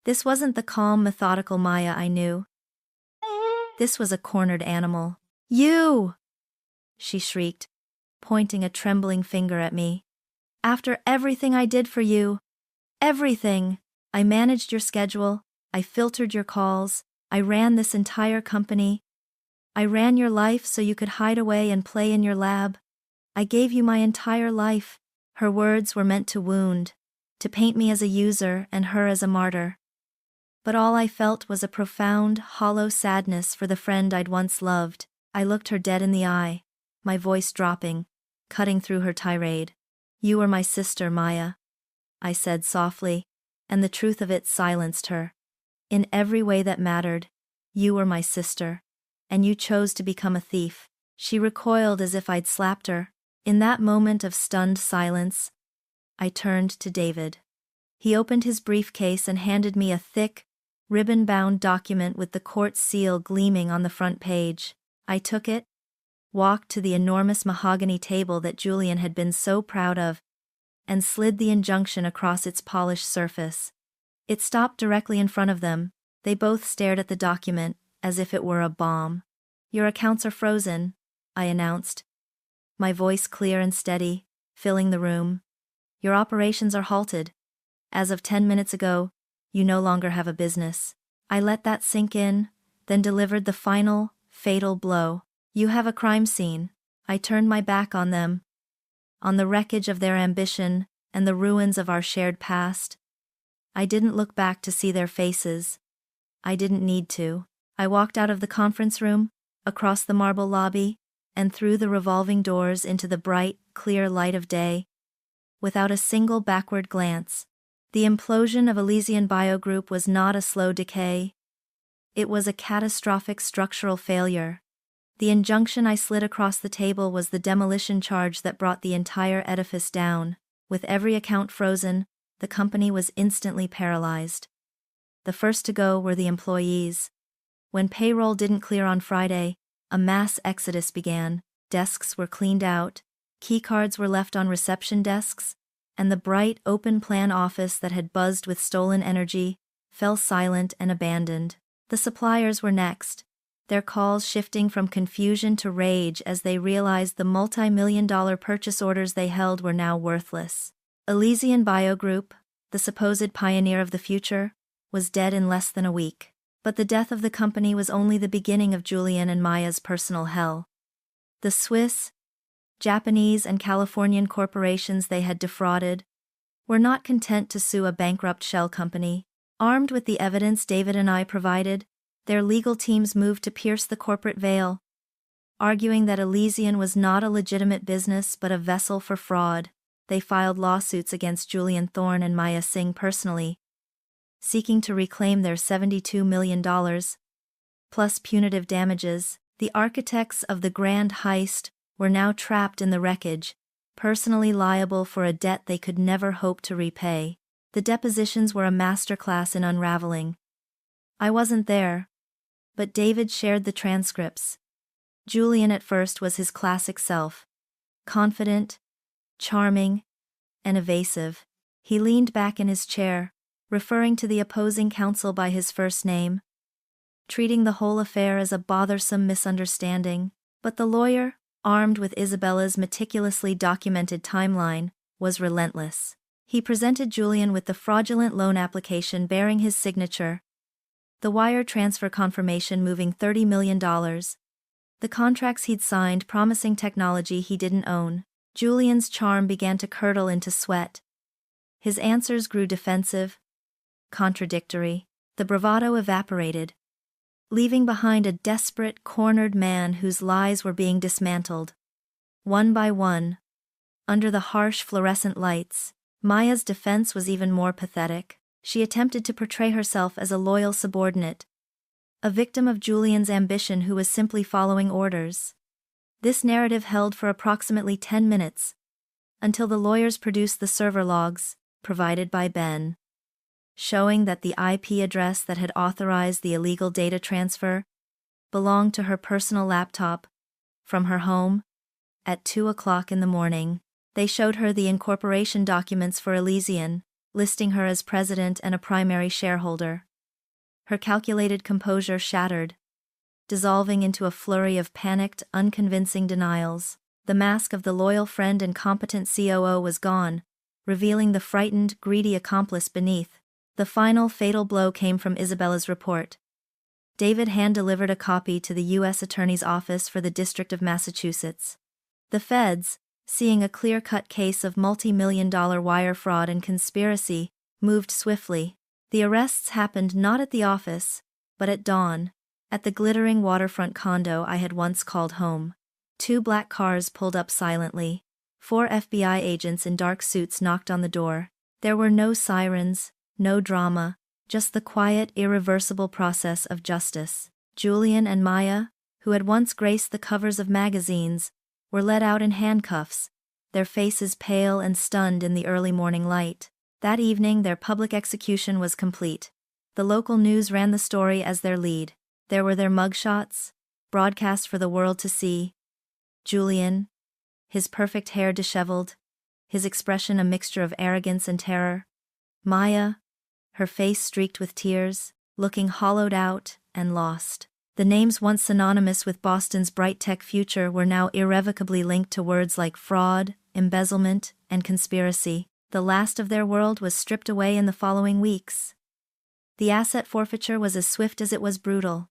This wasn't the calm, methodical Maya I knew. This was a cornered animal. "You!" she shrieked, pointing a trembling finger at me. "After everything I did for you, everything! I managed your schedule, I filtered your calls, I ran this entire company. I ran your life so you could hide away and play in your lab. I gave you my entire life." Her words were meant to wound, to paint me as a user and her as a martyr. But all I felt was a profound, hollow sadness for the friend I'd once loved. I looked her dead in the eye, my voice dropping, cutting through her tirade. "You were my sister, Maya," I said softly, and the truth of it silenced her. "In every way that mattered, you were my sister. And you chose to become a thief." She recoiled as if I'd slapped her. In that moment of stunned silence, I turned to David. He opened his briefcase and handed me a thick, ribbon-bound document with the court seal gleaming on the front page. I took it, walked to the enormous mahogany table that Julian had been so proud of, and slid the injunction across its polished surface. It stopped directly in front of them. They both stared at the document, as if it were a bomb. "Your accounts are frozen," I announced, my voice clear and steady, filling the room. "Your operations are halted. As of 10 minutes ago, you no longer have a business." I let that sink in, then delivered the final, fatal blow. "You have a crime scene." I turned my back on them, on the wreckage of their ambition and the ruins of our shared past. I didn't look back to see their faces. I didn't need to. I walked out of the conference room, across the marble lobby, and through the revolving doors into the bright, clear light of day, without a single backward glance. The implosion of Elysian Bio Group was not a slow decay. It was a catastrophic structural failure. The injunction I slid across the table was the demolition charge that brought the entire edifice down. With every account frozen, the company was instantly paralyzed. The first to go were the employees. When payroll didn't clear on Friday, a mass exodus began. desks were cleaned out, keycards were left on reception desks, and the bright, open-plan office that had buzzed with stolen energy fell silent and abandoned. The suppliers were next, their calls shifting from confusion to rage as they realized the multi-million-dollar purchase orders they held were now worthless. Elysian Bio Group, the supposed pioneer of the future, was dead in less than a week. But the death of the company was only the beginning of Julian and Maya's personal hell. The Swiss, Japanese, and Californian corporations they had defrauded were not content to sue a bankrupt shell company. Armed with the evidence David and I provided, their legal teams moved to pierce the corporate veil, arguing that Elysian was not a legitimate business but a vessel for fraud. They filed lawsuits against Julian Thorne and Maya Singh personally, seeking to reclaim their $72 million, plus punitive damages. The architects of the grand heist were now trapped in the wreckage, personally liable for a debt they could never hope to repay. The depositions were a masterclass in unraveling. I wasn't there, but David shared the transcripts. Julian at first was his classic self, confident, charming, and evasive. He leaned back in his chair, referring to the opposing counsel by his first name, treating the whole affair as a bothersome misunderstanding. But the lawyer, armed with Isabella's meticulously documented timeline, was relentless. He presented Julian with the fraudulent loan application bearing his signature, the wire transfer confirmation moving $30 million, the contracts he'd signed promising technology he didn't own. Julian's charm began to curdle into sweat. His answers grew defensive, contradictory. The bravado evaporated, leaving behind a desperate, cornered man whose lies were being dismantled. One by one, under the harsh fluorescent lights, Maya's defense was even more pathetic. She attempted to portray herself as a loyal subordinate, a victim of Julian's ambition who was simply following orders. This narrative held for approximately 10 minutes, until the lawyers produced the server logs, provided by Ben, showing that the IP address that had authorized the illegal data transfer belonged to her personal laptop, from her home, at 2 o'clock in the morning. They showed her the incorporation documents for Elysian, listing her as president and a primary shareholder. Her calculated composure shattered, dissolving into a flurry of panicked, unconvincing denials. The mask of the loyal friend and competent COO was gone, revealing the frightened, greedy accomplice beneath. The final fatal blow came from Isabella's report. David hand-delivered a copy to the U.S. Attorney's Office for the District of Massachusetts. The feds, seeing a clear-cut case of multi-million-dollar wire fraud and conspiracy, moved swiftly. The arrests happened not at the office, but at dawn, at the glittering waterfront condo I had once called home. 2 black cars pulled up silently. 4 FBI agents in dark suits knocked on the door. There were no sirens, no drama, just the quiet, irreversible process of justice. Julian and Maya, who had once graced the covers of magazines, were led out in handcuffs, their faces pale and stunned in the early morning light. That evening their public execution was complete. The local news ran the story as their lead. There were their mugshots, broadcast for the world to see. Julian, his perfect hair disheveled, his expression a mixture of arrogance and terror. Maya, her face streaked with tears, looking hollowed out and lost. The names once synonymous with Boston's bright tech future were now irrevocably linked to words like fraud, embezzlement, and conspiracy. The last of their world was stripped away in the following weeks. The asset forfeiture was as swift as it was brutal.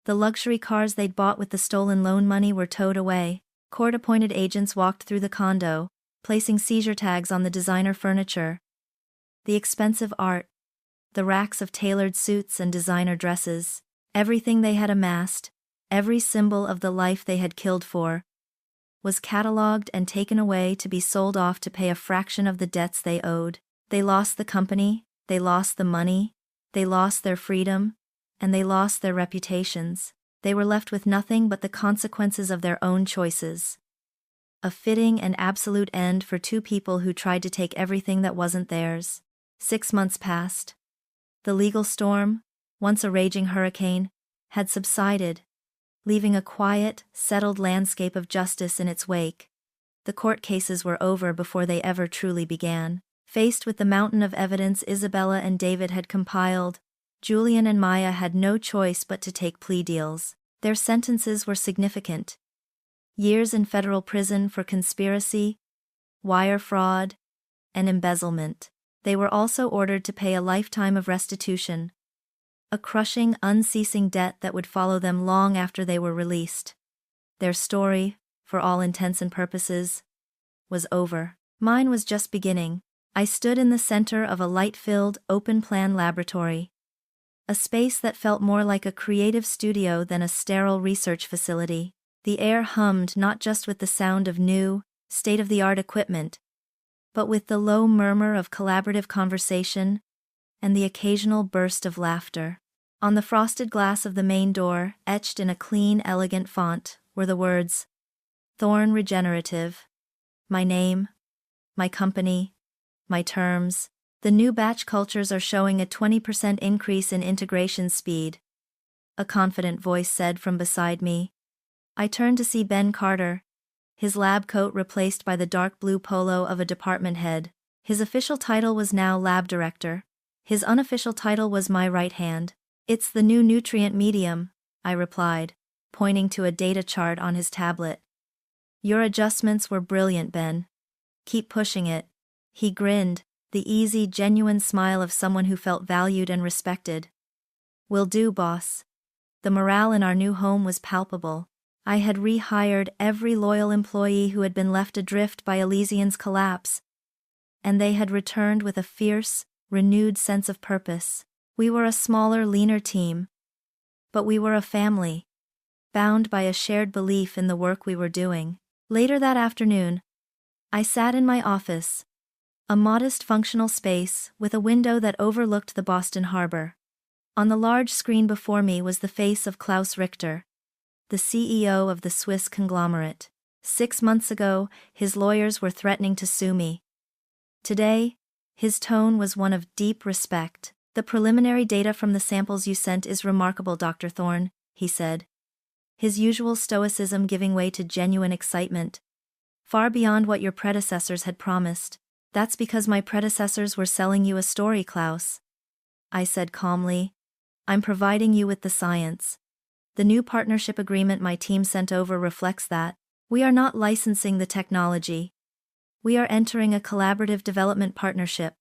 The luxury cars they'd bought with the stolen loan money were towed away. Court-appointed agents walked through the condo, placing seizure tags on the designer furniture, the expensive art, the racks of tailored suits and designer dresses. Everything they had amassed, every symbol of the life they had killed for, was catalogued and taken away to be sold off to pay a fraction of the debts they owed. They lost the company, they lost the money, they lost their freedom, and they lost their reputations. They were left with nothing but the consequences of their own choices. A fitting and absolute end for 2 people who tried to take everything that wasn't theirs. 6 months passed. The legal storm, once a raging hurricane, had subsided, leaving a quiet, settled landscape of justice in its wake. The court cases were over before they ever truly began. Faced with the mountain of evidence Isabella and David had compiled, Julian and Maya had no choice but to take plea deals. Their sentences were significant. Years in federal prison for conspiracy, wire fraud, and embezzlement. They were also ordered to pay a lifetime of restitution, a crushing, unceasing debt that would follow them long after they were released. Their story, for all intents and purposes, was over. Mine was just beginning. I stood in the center of a light-filled, open-plan laboratory. A space that felt more like a creative studio than a sterile research facility. The air hummed not just with the sound of new, state-of-the-art equipment, but with the low murmur of collaborative conversation and the occasional burst of laughter. On the frosted glass of the main door, etched in a clean, elegant font, were the words, "Thorn Regenerative." My name, my company, my terms. The new batch cultures are showing a 20% increase in integration speed, a confident voice said from beside me. I turned to see Ben Carter, his lab coat replaced by the dark blue polo of a department head. His official title was now lab director. His unofficial title was my right hand. "It's the new nutrient medium," I replied, pointing to a data chart on his tablet. "Your adjustments were brilliant, Ben. Keep pushing it." He grinned, the easy, genuine smile of someone who felt valued and respected. "Will do, boss." The morale in our new home was palpable. I had rehired every loyal employee who had been left adrift by Elysian's collapse, and they had returned with a fierce, renewed sense of purpose. We were a smaller, leaner team, but we were a family, bound by a shared belief in the work we were doing. Later that afternoon, I sat in my office, a modest functional space with a window that overlooked the Boston Harbor. On the large screen before me was the face of Klaus Richter, the CEO of the Swiss conglomerate. 6 months ago, his lawyers were threatening to sue me. Today, his tone was one of deep respect. "The preliminary data from the samples you sent is remarkable, Dr. Thorne," he said, his usual stoicism giving way to genuine excitement. "Far beyond what your predecessors had promised." "That's because my predecessors were selling you a story, Klaus," I said calmly. "I'm providing you with the science. The new partnership agreement my team sent over reflects that. We are not licensing the technology. We are entering a collaborative development partnership.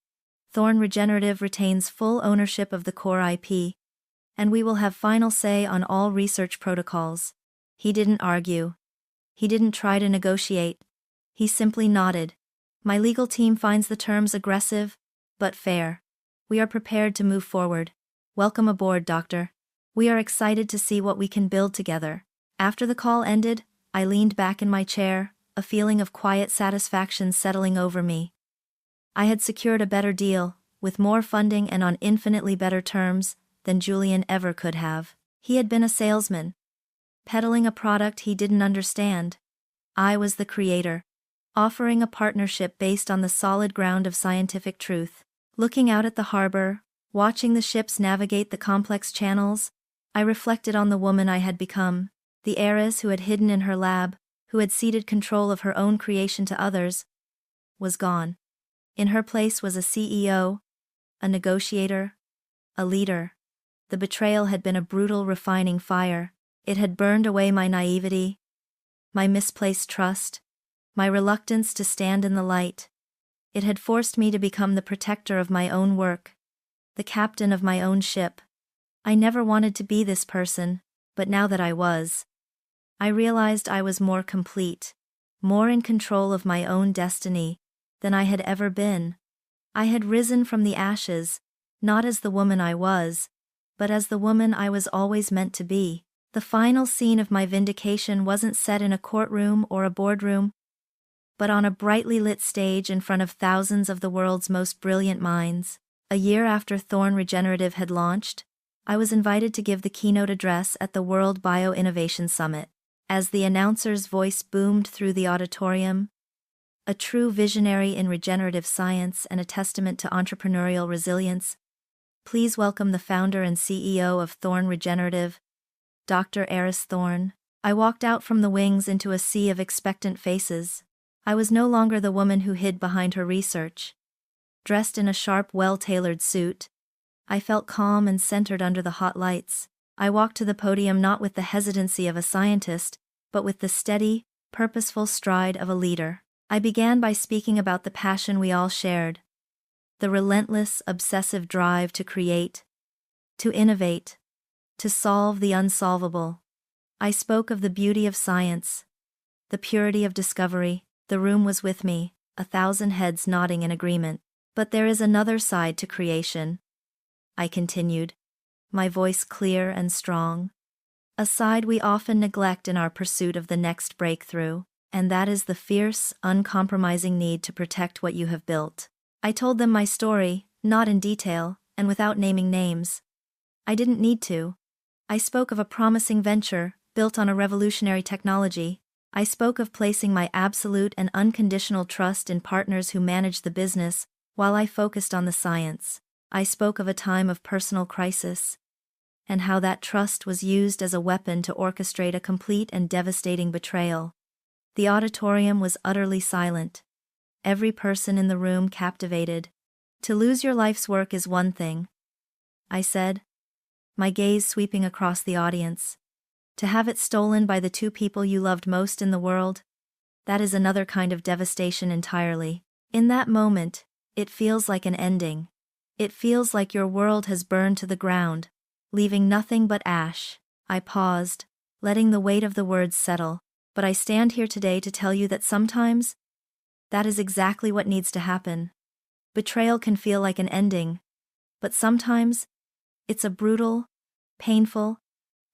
Thorn Regenerative retains full ownership of the core IP, and we will have final say on all research protocols." He didn't argue. He didn't try to negotiate. He simply nodded. "My legal team finds the terms aggressive, but fair. We are prepared to move forward. Welcome aboard, Doctor. We are excited to see what we can build together." After the call ended, I leaned back in my chair, a feeling of quiet satisfaction settling over me. I had secured a better deal, with more funding and on infinitely better terms, than Julian ever could have. He had been a salesman, peddling a product he didn't understand. I was the creator, offering a partnership based on the solid ground of scientific truth. Looking out at the harbor, watching the ships navigate the complex channels, I reflected on the woman I had become, the Aris who had hidden in her lab, who had ceded control of her own creation to others, was gone. In her place was a CEO, a negotiator, a leader. The betrayal had been a brutal, refining fire. It had burned away my naivety, my misplaced trust, my reluctance to stand in the light. It had forced me to become the protector of my own work, the captain of my own ship. I never wanted to be this person, but now that I was, I realized I was more complete, more in control of my own destiny than I had ever been. I had risen from the ashes, not as the woman I was, but as the woman I was always meant to be. The final scene of my vindication wasn't set in a courtroom or a boardroom, but on a brightly lit stage in front of thousands of the world's most brilliant minds. A year after Thorn Regenerative had launched, I was invited to give the keynote address at the World Bioinnovation Summit. As the announcer's voice boomed through the auditorium, a true visionary in regenerative science and a testament to entrepreneurial resilience, please welcome the founder and CEO of Thorn Regenerative, Dr. Aris Thorne. I walked out from the wings into a sea of expectant faces. I was no longer the woman who hid behind her research. Dressed in a sharp, well-tailored suit, I felt calm and centered under the hot lights. I walked to the podium not with the hesitancy of a scientist, but with the steady, purposeful stride of a leader. I began by speaking about the passion we all shared. The relentless, obsessive drive to create, to innovate, to solve the unsolvable. I spoke of the beauty of science, the purity of discovery. The room was with me, 1,000 heads nodding in agreement. But there is another side to creation, I continued, my voice clear and strong. A side we often neglect in our pursuit of the next breakthrough, and that is the fierce, uncompromising need to protect what you have built. I told them my story, not in detail, and without naming names. I didn't need to. I spoke of a promising venture, built on a revolutionary technology. I spoke of placing my absolute and unconditional trust in partners who managed the business, while I focused on the science. I spoke of a time of personal crisis, and how that trust was used as a weapon to orchestrate a complete and devastating betrayal. The auditorium was utterly silent. Every person in the room captivated. To lose your life's work is one thing, I said, my gaze sweeping across the audience. To have it stolen by the two people you loved most in the world, that is another kind of devastation entirely. In that moment, it feels like an ending. It feels like your world has burned to the ground, leaving nothing but ash. I paused, letting the weight of the words settle, but I stand here today to tell you that sometimes, that is exactly what needs to happen. Betrayal can feel like an ending, but sometimes, it's a brutal, painful,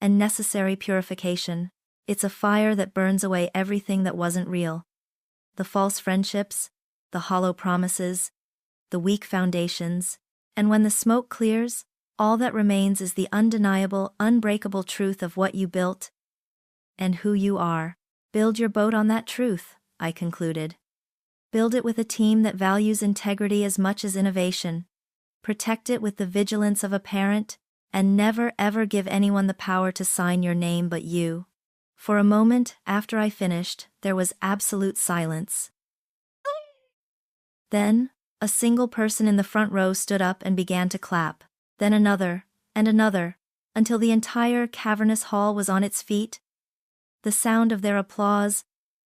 and necessary purification. It's a fire that burns away everything that wasn't real. The false friendships, the hollow promises, the weak foundations, and when the smoke clears, all that remains is the undeniable, unbreakable truth of what you built and who you are. Build your boat on that truth, I concluded. Build it with a team that values integrity as much as innovation. Protect it with the vigilance of a parent, and never ever give anyone the power to sign your name but you. For a moment, after I finished, there was absolute silence. Then, a single person in the front row stood up and began to clap. Then another, and another, until the entire cavernous hall was on its feet. The sound of their applause,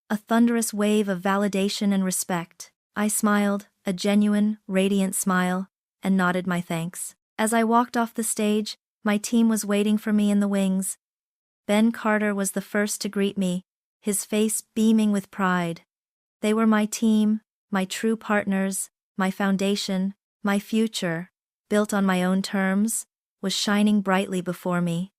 a thunderous wave of validation and respect. I smiled, a genuine, radiant smile, and nodded my thanks. As I walked off the stage, my team was waiting for me in the wings. Ben Carter was the first to greet me, his face beaming with pride. They were my team, my true partners, my foundation, my future, built on my own terms, was shining brightly before me.